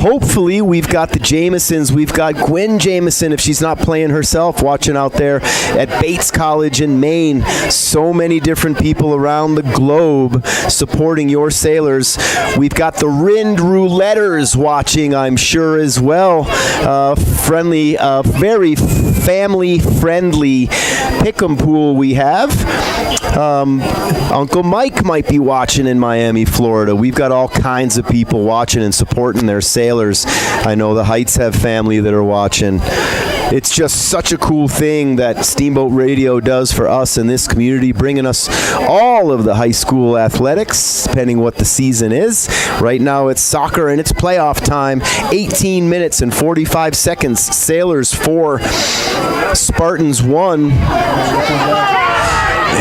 Hopefully we we've got the Jamesons. We've got Gwen Jameson, if she's not playing herself, watching out there at Bates College in Maine. So many different people around the globe supporting your Sailors. We've got the Rind Rouletters watching, I'm sure, as well. Friendly, very family-friendly pick'em pool we have. Uncle Mike might be watching in Miami, Florida. We've got all kinds of people watching and supporting their Sailors. I know the Heights have family that are watching. It's just such a cool thing that Steamboat Radio does for us in this community, bringing us all of the high school athletics, depending what the season is. Right now it's soccer and it's playoff time. 18 minutes and 45 seconds. Sailors 4, Spartans 1.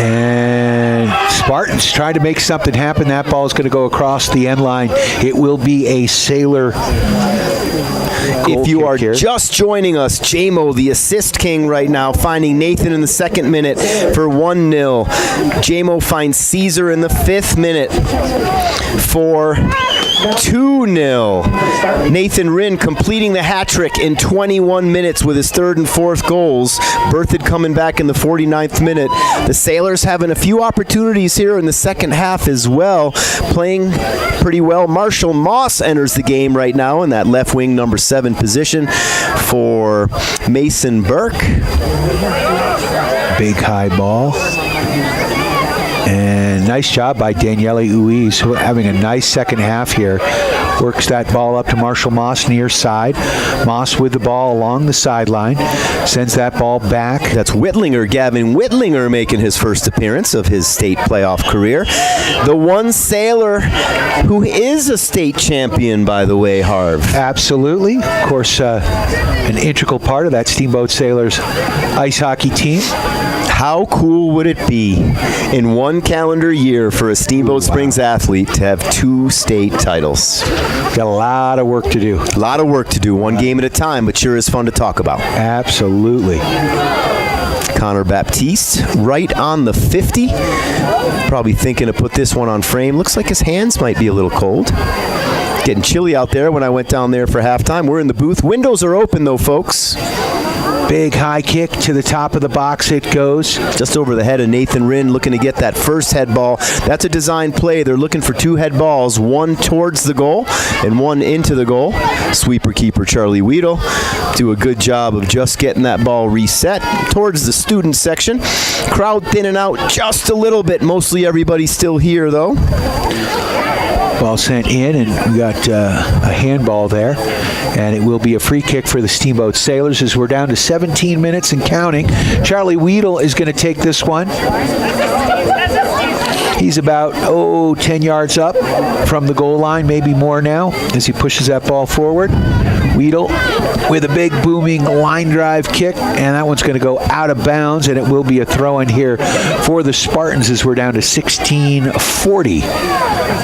And Spartans trying to make something happen. That ball is going to go across the end line. It will be a Sailor. If you are just joining us, J-Mo, the assist king right now, finding Nathan in the 2nd minute for 1-0. J-Mo finds Caesar in the 5th minute for 2-0. Nathan Rind completing the hat trick in 21 minutes with his 3rd and 4th goals. Berthoud coming back in the 49th minute. The Sailors having a few opportunities here in the second half as well, playing pretty well. Marshall Moss enters the game right now in that left wing number 7 position for Mason Burke. Big high ball. And nice job by Daniele Uiz, who having a nice second half here. Works that ball up to Marshall Moss near side. Moss with the ball along the sideline. Sends that ball back. That's Whitlinger, Gavin Whitlinger, making his first appearance of his state playoff career. The one Sailor who is a state champion, by the way, Harv. Absolutely. Of course, an integral part of that Steamboat Sailors ice hockey team. How cool would it be in one calendar year for a Steamboat Springs athlete to have 2 state titles? Got a lot of work to do. A lot of work to do, one game at a time, but sure is fun to talk about. Absolutely. Connor Baptiste right on the 50. Probably thinking to put this one on frame. Looks like his hands might be a little cold. Getting chilly out there when I went down there for halftime. We're in the booth. Windows are open though, folks. Big high kick to the top of the box. It goes just over the head of Nathan Rind, looking to get that first head ball. That's a design play. They're looking for 2 head balls, one towards the goal and one into the goal. Sweeper keeper Charlie Weedle do a good job of just getting that ball reset towards the student section. Crowd thinning out just a little bit. Mostly everybody still here though. Ball sent in, and we got a handball there, and it will be a free kick for the Steamboat Sailors as we're down to 17 minutes and counting. Charlie Weedle is going to take this one. He's about, 10 yards up from the goal line, maybe more now, as he pushes that ball forward. Weedle with a big booming line drive kick, and that one's going to go out of bounds, and it will be a throw in here for the Spartans as we're down to 16:40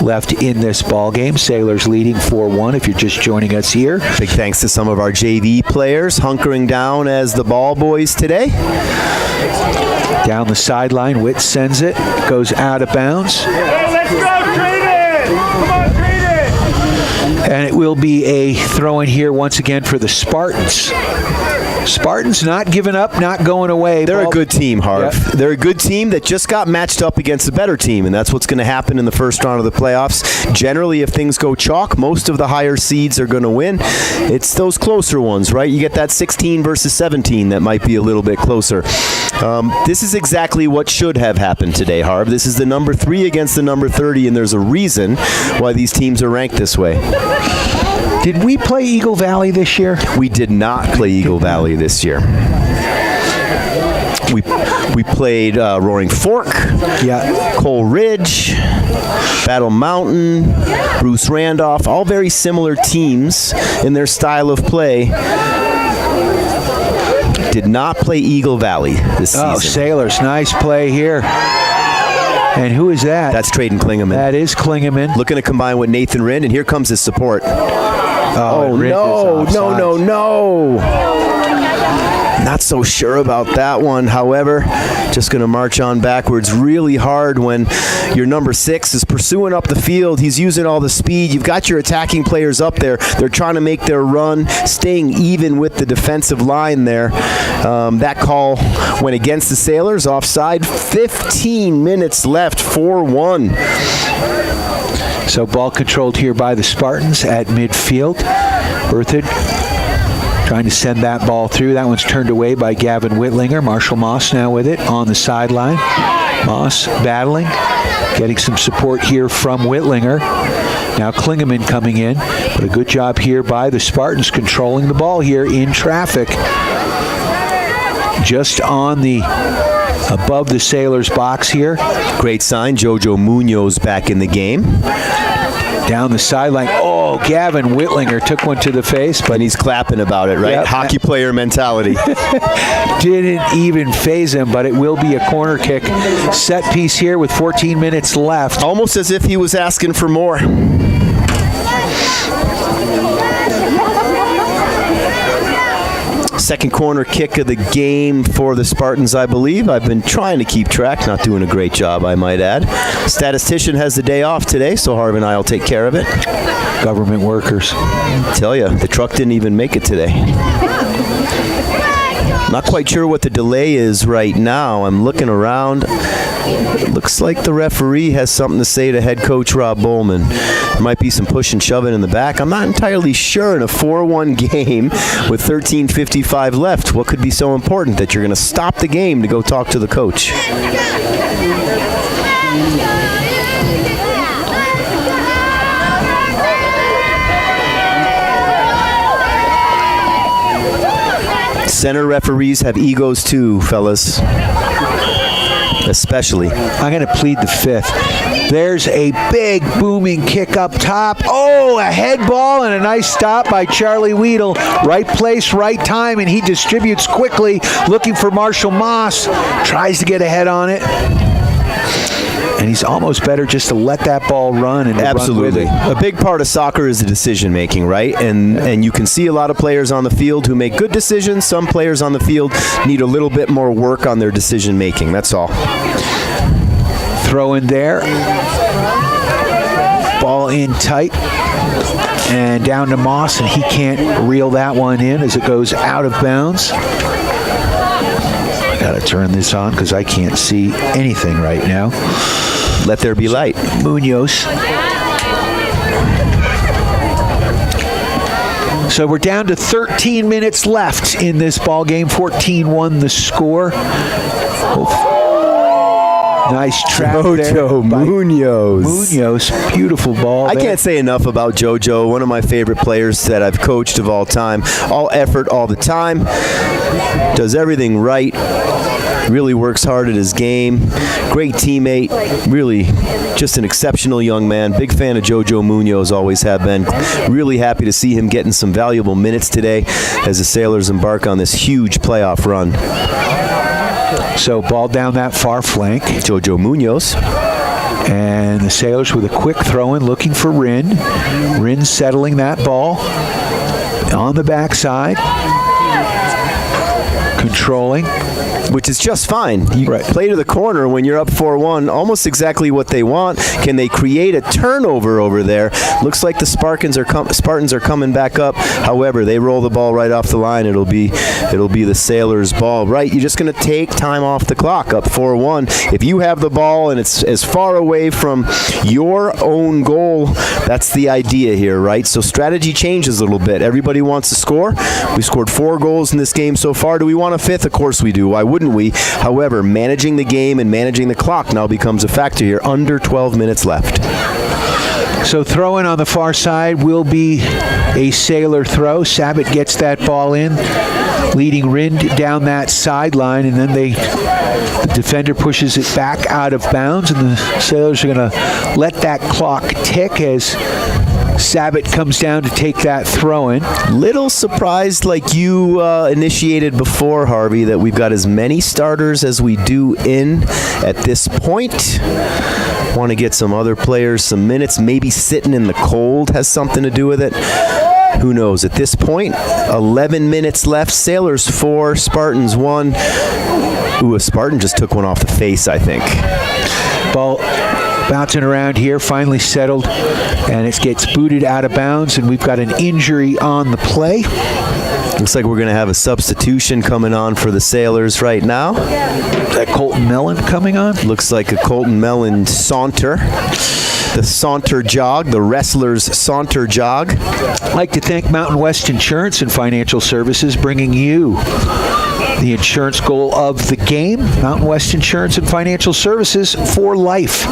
left in this ball game. Sailors leading 4-1 if you're just joining us here. Big thanks to some of our JV players hunkering down as the ball boys today. Down the sideline, Witt sends it, goes out of bounds. Let's go, Trayden! Come on, Trayden! And it will be a throw in here once again for the Spartans. Spartans not giving up, not going away. They're a good team, Harv. Yep. They're a good team that just got matched up against a better team, and that's what's going to happen in the first round of the playoffs. Generally, if things go chalk, most of the higher seeds are going to win. It's those closer ones, right? You get that 16 versus 17 that might be a little bit closer. This is exactly what should have happened today, Harv. This is the number 3 against the number 30, and there's a reason why these teams are ranked this way. Did we play Eagle Valley this year? We did not play Eagle Valley this year. We played Roaring Fork, Cole Ridge, Battle Mountain, Bruce Randolph, all very similar teams in their style of play. Did not play Eagle Valley this season. Oh, Sailors, nice play here. And who is that? That's Trayden Klingeman. That is Klingeman. Looking to combine with Nathan Rind, and here comes his support. Oh, no. Not so sure about that one. However, just going to march on backwards. Really hard when your number 6 is pursuing up the field. He's using all the speed. You've got your attacking players up there. They're trying to make their run, staying even with the defensive line there. That call went against the Sailors. Offside. 15 minutes left. 4-1. So ball controlled here by the Spartans at midfield. BERTHOUD trying to send that ball through. That one's turned away by Gavin Whitlinger. Marshall Moss now with it on the sideline. Moss battling, getting some support here from Whitlinger. Now Klingeman coming in, but a good job here by the Spartans controlling the ball here in traffic. Just on the above the Sailors box here. Great sign. Jojo Munoz back in the game. Down the sideline. Oh, Gavin Whitlinger took one to the face, but he's clapping about it, right? Yep. Hockey player mentality. Didn't even phase him, but it will be a corner kick. Set piece here with 14 minutes left. Almost as if he was asking for more. Second corner kick of the game for the Spartans, I believe. I've been trying to keep track, not doing a great job, I might add. Statistician has the day off today, so Harv and I will take care of it. Government workers. Tell you, the truck didn't even make it today. Not quite sure what the delay is right now. I'm looking around. It looks like the referee has something to say to head coach Rob Bowman. There might be some push and shoving in the back. I'm not entirely sure in a 4-1 game with 13:55 left. What could be so important that you're going to stop the game to go talk to the coach? Center referees have egos too, fellas. Especially. I'm going to plead the fifth. There's a big booming kick up top. Oh, a head ball and a nice stop by Charlie Weedle. Right place, right time, and he distributes quickly, looking for Marshall Moss. Tries to get ahead on it. And he's almost better just to let that ball run and absolutely run with it. A big part of soccer is the decision making, right? And you can see a lot of players on the field who make good decisions. Some players on the field need a little bit more work on their decision making. That's all. Throw in there. Ball in tight. And down to Moss, and he can't reel that one in as it goes out of bounds. I gotta turn this on because I can't see anything right now. Let there be light. Munoz. So we're down to 13 minutes left in this ball game. 14-1 the score. Nice trap Jojo Munoz, beautiful ball. I can't say enough about Jojo, one of my favorite players that I've coached of all time. All effort, all the time. Does everything right. Really works hard at his game. Great teammate. Really just an exceptional young man. Big fan of Jojo Munoz, always have been. Really happy to see him getting some valuable minutes today as the Sailors embark on this huge playoff run. So ball down that far flank. Jojo Munoz. And the Sailors with a quick throw in looking for Rinn. Rinn settling that ball on the backside. Controlling. Which is just fine. You play to the corner when you're up 4-1, almost exactly what they want. Can they create a turnover over there? Looks like the Spartans are coming back up. However, they roll the ball right off the line. It'll be the Sailors' ball. Right, you're just going to take time off the clock, up 4-1. If you have the ball and it's as far away from your own goal, that's the idea here, right? So strategy changes a little bit. Everybody wants to score. We scored 4 goals in this game so far. Do we want a 5th? Of course we do. Why wouldn't we? However, managing the game and managing the clock now becomes a factor here. Under 12 minutes left. So throw-in on the far side will be a Sailor throw. Sabat gets that ball in, leading Rinn down that sideline, and then the defender pushes it back out of bounds, and the Sailors are going to let that clock tick as Sabat comes down to take that throw-in. Little surprised, like you initiated before, Harvey, that we've got as many starters as we do in at this point. Want to get some other players some minutes. Maybe sitting in the cold has something to do with it. Who knows? At this point, 11 minutes left. Sailors 4, Spartans 1. Ooh, a Spartan just took one off the face, I think. Ball bouncing around here, finally settled, and it gets booted out of bounds, and we've got an injury on the play. Looks like we're going to have a substitution coming on for the Sailors right now. Is that Colton Mellon coming on? Looks like a Colton Mellon saunter. The saunter jog, the wrestler's saunter jog. I'd like to thank Mountain West Insurance and Financial Services, bringing you the insurance goal of the game. Mountain West Insurance and Financial Services for life.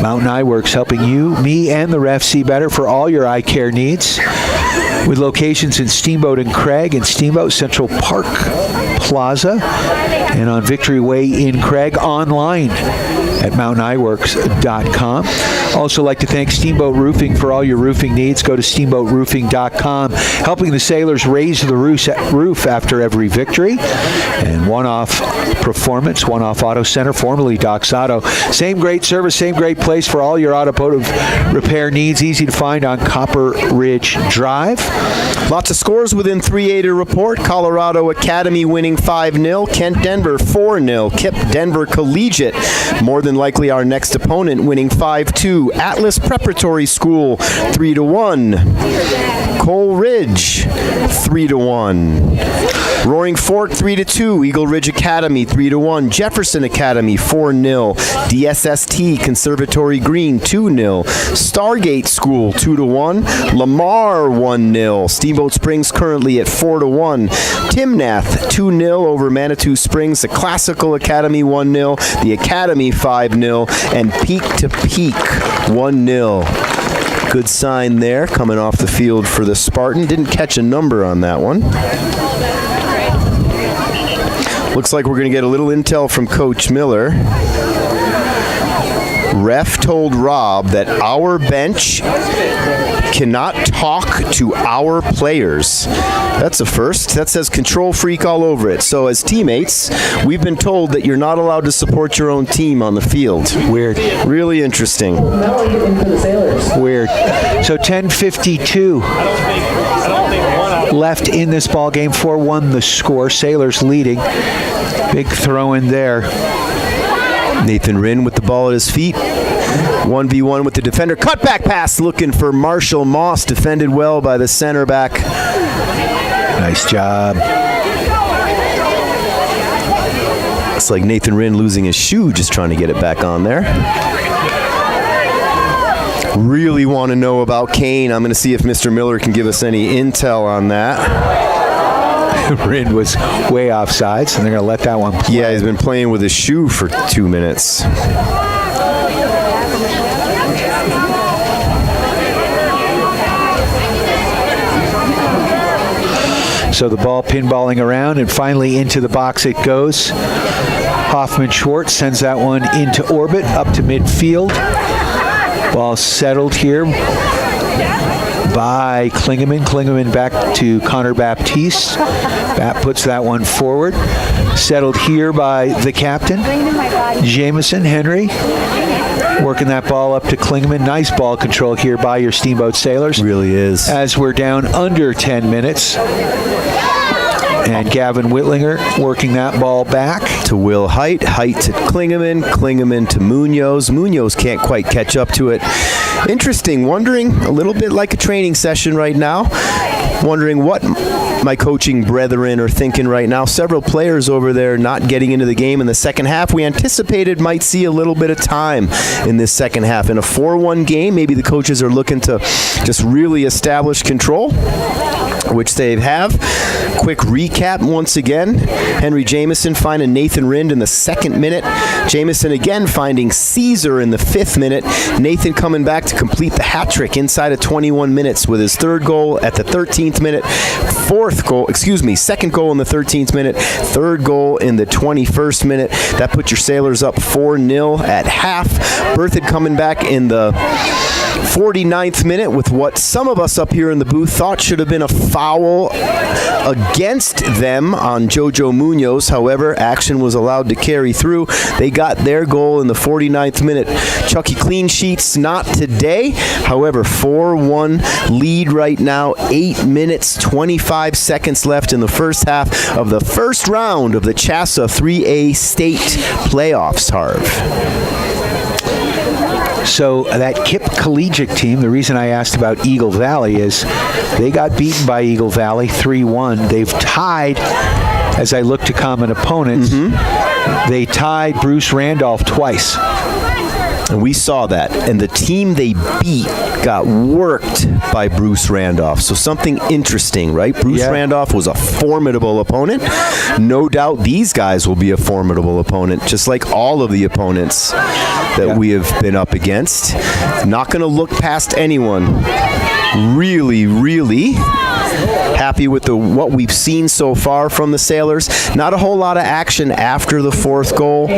Mountain Eye Works, helping you, me, and the ref see better for all your eye care needs. With locations in Steamboat and Craig, and Steamboat Central Park Plaza, and on Victory Way in Craig, online at mountainEyeworks.com. Also like to thank Steamboat Roofing for all your roofing needs. Go to steamboatroofing.com, helping the Sailors raise the roof after every victory. And One-Off Performance, One-Off Auto Center, formerly Doc's Auto. Same great service, same great place for all your automotive repair needs. Easy to find on Copper Ridge Drive. Lots of scores within 3A to report. Colorado Academy winning 5-0. Kent Denver 4-0. Kip Denver Collegiate, more than likely our next opponent, winning 5-2. Atlas Preparatory School 3-1. Cole Ridge 3-1. Roaring Fork 3-2. Eagle Ridge Academy 3-1. Jefferson Academy 4-0. DSST Conservatory Green 2-0. Stargate School 2-1. Lamar 1-0. Steamboat Springs currently at 4-1. Timnath 2-0 over Manitou Springs. The Classical Academy 1-0. The Academy 5-0. And Peak to Peak 1-0. Good sign there coming off the field for the Spartan. Didn't catch a number on that one. Looks like we're going to get a little intel from Coach Miller. Ref told Rob that our bench cannot talk to our players. That's a first. That says control freak all over it. So as teammates, we've been told that you're not allowed to support your own team on the field. Weird. Really interesting. Weird. So 10:52 left in this ball game. 4-1 the score. Sailors leading. Big throw in there. Nathan Rinn with the ball at his feet. 1v1 with the defender. Cutback pass looking for Marshall Moss. Defended well by the center back. Nice job. It's like Nathan Rinn losing his shoe, just trying to get it back on there. Really want to know about Kane. I'm going to see if Mr. Miller can give us any intel on that. Rinn was way offsides, and they're going to let that one play. Yeah, he's been playing with his shoe for 2 minutes. So the ball pinballing around, and finally into the box it goes. Hoffman Schwartz sends that one into orbit, up to midfield. Ball settled here by Klingeman. Klingeman back to Connor Baptiste. Bat puts that one forward. Settled here by the captain, Jamison Henry. Working that ball up to Klingman. Nice ball control here by your Steamboat Sailors. Really is. As we're down under 10 minutes. And Gavin Whitlinger working that ball back. To Will Height. Height to Klingeman. Klingeman to Munoz. Munoz can't quite catch up to it. Interesting. Wondering, a little bit like a training session right now. Wondering what my coaching brethren are thinking right now. Several players over there not getting into the game in the second half. We anticipated might see a little bit of time in this second half. In a 4-1 game, maybe the coaches are looking to just really establish control, which they have. Quick recap once again. Henry Jamison finding Nathan Rind in the 2nd minute. Jamison again finding Caesar in the 5th minute. Nathan coming back to complete the hat trick inside of 21 minutes with his 3rd goal at the 13th minute. 2nd goal in the 13th minute. 3rd goal in the 21st minute. That puts your Sailors up 4-0 at half. BERTHOUD coming back in the 49th minute with what some of us up here in the booth thought should have been a foul against them on Jojo Munoz. However, action was allowed to carry through. They got their goal in the 49th minute. Chucky clean sheets, not today. However, 4-1 lead right now. 8 minutes, 25 seconds left in the first half of the first round of the CHSAA 3A state playoffs, Harv. So that KIPP collegiate team, the reason I asked about Eagle Valley is they got beaten by Eagle Valley 3-1. They've tied, as I look to common opponents, they tied Bruce Randolph twice. And we saw that. And the team they beat got worked by Bruce Randolph. So something interesting, right? Bruce Randolph was a formidable opponent. No doubt these guys will be a formidable opponent, just like all of the opponents that we have been up against. Not going to look past anyone. Really, really happy with what we've seen so far from the Sailors. Not a whole lot of action after the fourth goal.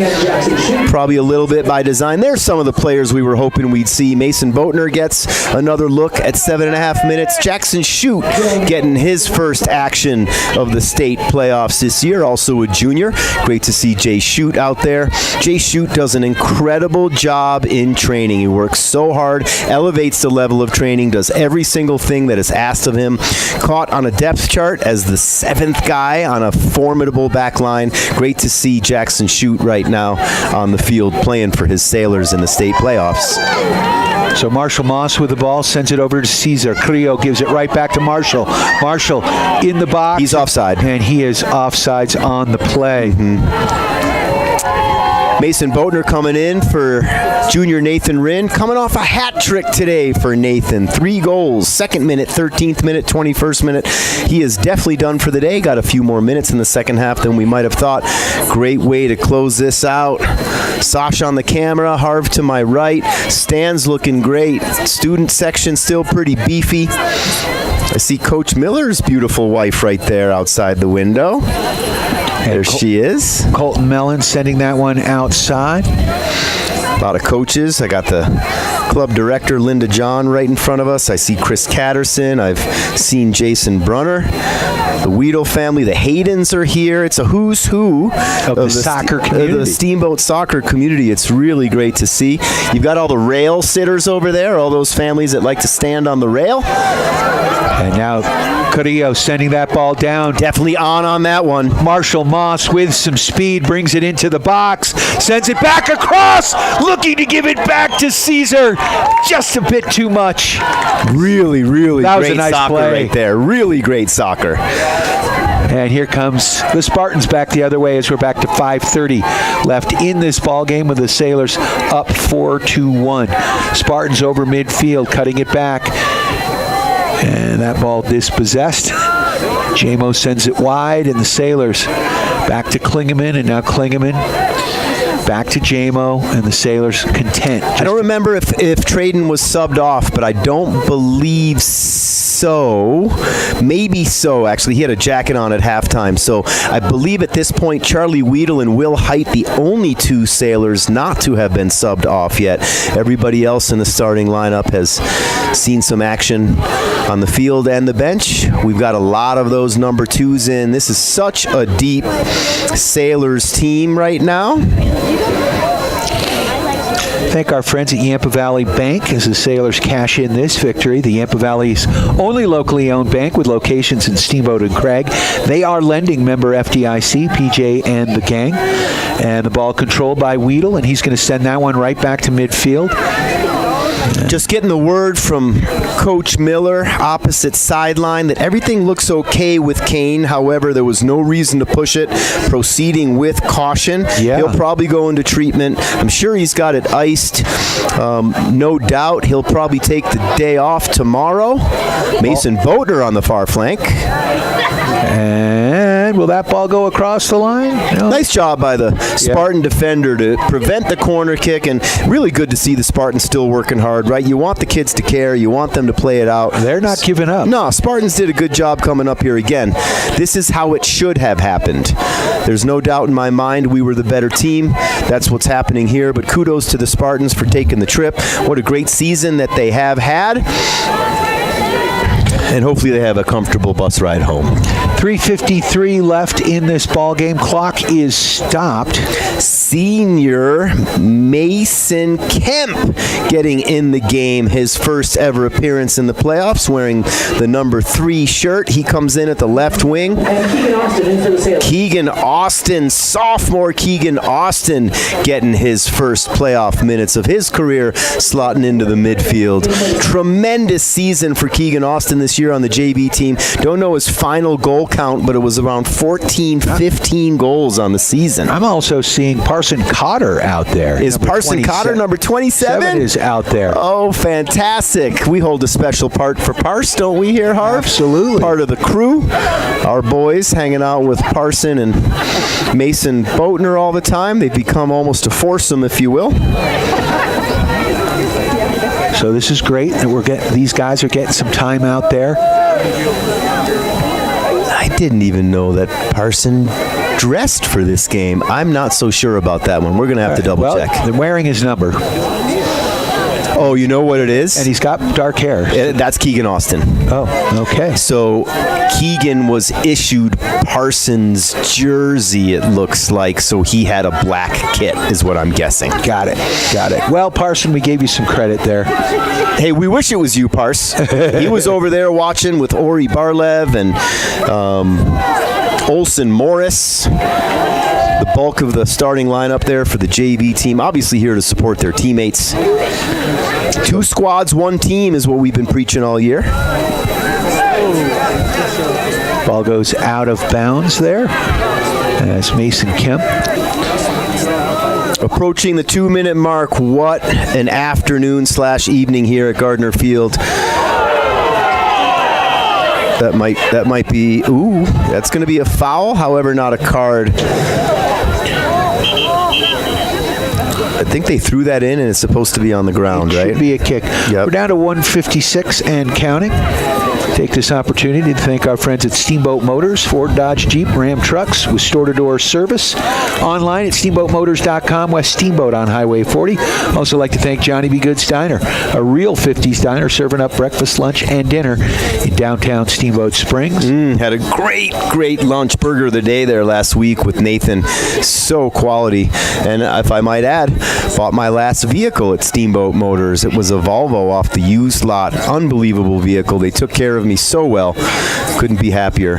Probably a little bit by design. There's some of the players we were hoping we'd see. Mason Boatner gets another look at 7.5 minutes. Jackson Shute getting his first action of the state playoffs this year. Also a junior. Great to see Jay Shute out there. Jay Shute does an incredible job in training. He works so hard, elevates the level of training, does every single thing that is asked of him. Caught on a depth chart as the 7th guy on a formidable back line. Great to see Jackson Shute right now on the field playing for his Sailors in the state playoffs. So Marshall Moss with the ball, sends it over to Cesar. Creo gives it right back to Marshall. Marshall in the box. He's offside. And he is offsides on the play. Mason Boatner coming in for junior Nathan Rinn, coming off a hat trick today for Nathan. 3 goals, 2nd minute, 13th minute, 21st minute. He is definitely done for the day. Got a few more minutes in the second half than we might have thought. Great way to close this out. Sasha on the camera, Harv to my right. Stands looking great. Student section still pretty beefy. I see Coach Miller's beautiful wife right there outside the window. There she is. Colton Mellon sending that one outside. A lot of coaches. I got the club director, Linda John, right in front of us. I see Chris Catterson. I've seen Jason Brunner. The Weedle family, the Haydens are here. It's a who's who of the soccer community. The Steamboat soccer community. It's really great to see. You've got all the rail sitters over there, all those families that like to stand on the rail. And now Carrillo sending that ball down. Definitely on that one. Marshall Moss with some speed brings it into the box, sends it back across, looking to give it back to Cesar. Just a bit too much. Really, really that was great a nice soccer play right there. Really great soccer. And here comes the Spartans back the other way as we're back to 5:30 left in this ball game with the Sailors up 4-1. Spartans over midfield, cutting it back. And that ball dispossessed. J-Mo sends it wide, and the Sailors back to Klingeman, and now Klingeman back to J-Mo, and the Sailors content. I don't remember if Traden was subbed off, but I don't believe so. Maybe so, actually. He had a jacket on at halftime. So I believe at this point, Charlie Weedle and Will Height, the only 2 Sailors not to have been subbed off yet. Everybody else in the starting lineup has seen some action on the field and the bench. We've got a lot of those number 2s in. This is such a deep Sailors team right now. Thank our friends at Yampa Valley Bank as the Sailors cash in this victory. The Yampa Valley's only locally owned bank with locations in Steamboat and Craig. They are lending member FDIC, PJ and the gang. And the ball controlled by Weedle, and he's going to send that one right back to midfield. Just getting the word from Coach Miller, opposite sideline, that everything looks okay with Kane. However, there was no reason to push it. Proceeding with caution. Yeah. He'll probably go into treatment. I'm sure he's got it iced. No doubt he'll probably take the day off tomorrow. Mason Boatner on the far flank. And line. Will that ball go across the line? No. Nice job by the Spartan defender to prevent the corner kick, and really good to see the Spartans still working hard, right? You want the kids to care. You want them to play it out. They're not giving up. No, Spartans did a good job coming up here again. This is how it should have happened. There's no doubt in my mind we were the better team. That's what's happening here, but kudos to the Spartans for taking the trip. What a great season that they have had. And hopefully they have a comfortable bus ride home. 3:53 left in this ball game. Clock is stopped. Senior Mason Kemp getting in the game. His first ever appearance in the playoffs, wearing the number 3 shirt. He comes in at the left wing. Keegan Austin, sophomore Keegan Austin, getting his first playoff minutes of his career, slotting into the midfield. Tremendous season for Keegan Austin this year on the JV team. Don't know his final goal count, but it was around 14, 15 goals on the season. I'm also seeing Parson Cotter out there. Is Parson Cotter number 27? Is out there. Oh, fantastic. We hold a special part for Parse, don't we here, Harv? Absolutely. Part of the crew. Our boys hanging out with Parson and Mason Boatner all the time. They've become almost a foursome, if you will. So this is great that these guys are getting some time out there. I didn't even know that Parson dressed for this game. I'm not so sure about that one. We're going to have to double check. They're wearing his number. Oh, you know what it is? And he's got dark hair. That's Keegan Austin. Oh, okay. So Keegan was issued Parsons' jersey, it looks like, so he had a black kit, is what I'm guessing. Got it. Well, Parson, we gave you some credit there. Hey, we wish it was you, Parse. He was over there watching with Ori Barlev and Olson Morris. The bulk of the starting lineup there for the JV team, obviously here to support their teammates. 2 squads, 1 team is what we've been preaching all year. Ball goes out of bounds there as Mason Kemp. Approaching the 2-minute mark. What an afternoon/evening here at Gardner Field. That might be, that's going to be a foul, however not a card. I think they threw that in and it's supposed to be on the ground, right? Should be a kick. Yep. We're down to 1:56 and counting. Take this opportunity to thank our friends at Steamboat Motors, Ford, Dodge, Jeep, Ram trucks with store-to-door service. Online at steamboatmotors.com, West Steamboat on Highway 40. Also like to thank Johnny B. Good's Diner, a real 50s diner serving up breakfast, lunch, and dinner in downtown Steamboat Springs. Had a great lunch, burger of the day there last week with Nathan. So quality. And if I might add, bought my last vehicle at Steamboat Motors. It was a Volvo off the used lot. Unbelievable vehicle. They took care of me so well. Couldn't be happier.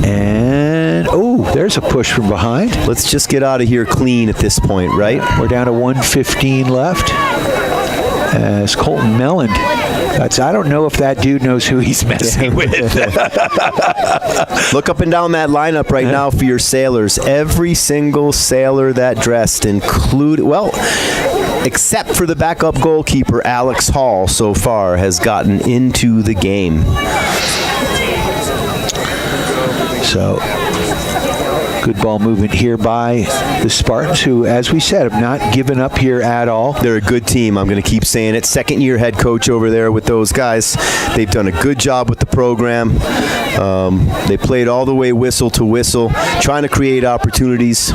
And, there's a push from behind. Let's just get out of here clean at this point, right? We're down to 1:15 left. As Colton Melland, I don't know if that dude knows who he's messing with. Look up and down that lineup right now for your sailors. Every single sailor that dressed, except for the backup goalkeeper, Alex Hall, so far, has gotten into the game. So, good ball movement here by the Spartans, who, as we said, have not given up here at all. They're a good team. I'm going to keep saying it. Second-year head coach over there with those guys. They've done a good job with the program. They played all the way whistle to whistle, trying to create opportunities.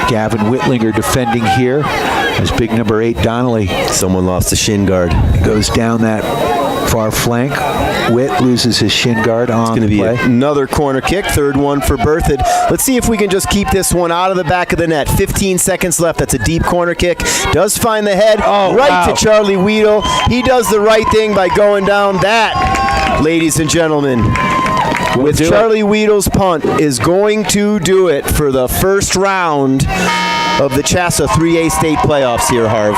Gavin Whitlinger defending here as big number 8 Donnelly. Someone lost a shin guard. Goes down that far flank. Witt loses his shin guard on It's going to be another corner kick, third one for BERTHOUD. Let's see if we can just keep this one out of the back of the net. 15 seconds left. That's a deep corner kick. Does find the head to Charlie Weedle. He does the right thing by going down that, ladies and gentlemen. With Charlie Weedle's punt is going to do it for the first round of the CHSAA 3A state playoffs here, Harv.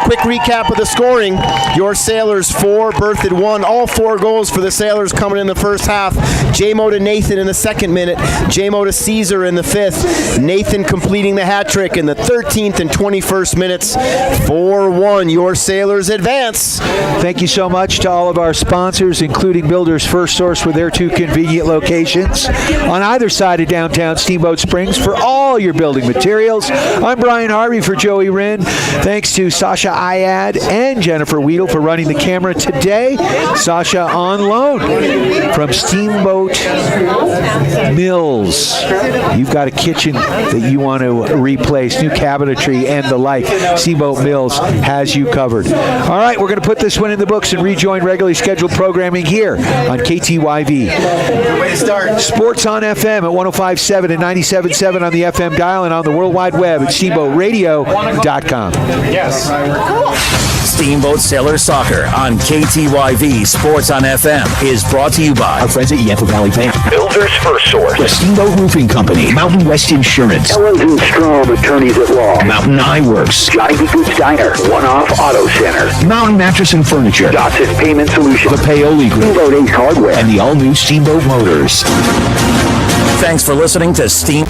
Quick recap of the scoring. Your Sailors 4, Berthoud 1. All 4 goals for the Sailors coming in the first half. J-Mo to Nathan in the second minute. J-Mo to Caesar in the 5th. Nathan completing the hat trick in the 13th and 21st minutes. 4-1. Your Sailors advance. Thank you so much to all of our sponsors, including Builders First Source with their 2 convenient locations on either side of downtown Steamboat Springs for all your building materials. I'm Brian Harvey for Joey Wren. Thanks to Sasha Ayad and Jennifer Weedle for running the camera today. Sasha on loan from Steamboat Mills. You've got a kitchen that you want to replace, new cabinetry and the like. Steamboat Mills has you covered. All right, we're going to put this one in the books and rejoin regularly scheduled programming here on KTYV. Sports on FM at 105.7 and 97.7 on the FM dial and on the World Wide Web at steamboatradio.com. Yes. Steamboat Sailor Soccer on KTYV Sports on FM is brought to you by Our friends at Yampa Valley Bank, Builders First Source, the Steamboat Roofing Company, Mountain West Insurance, Ellens and Strom Attorneys at Law, Mountain Eye Works, Johnny B. Goods Diner, One Off Auto Center, Mountain Mattress and Furniture, Dotson Payment Solutions, the Paoli Group, Steamboat Ace Hardware, and the all-new Steamboat Motors. Thanks for listening to Steam.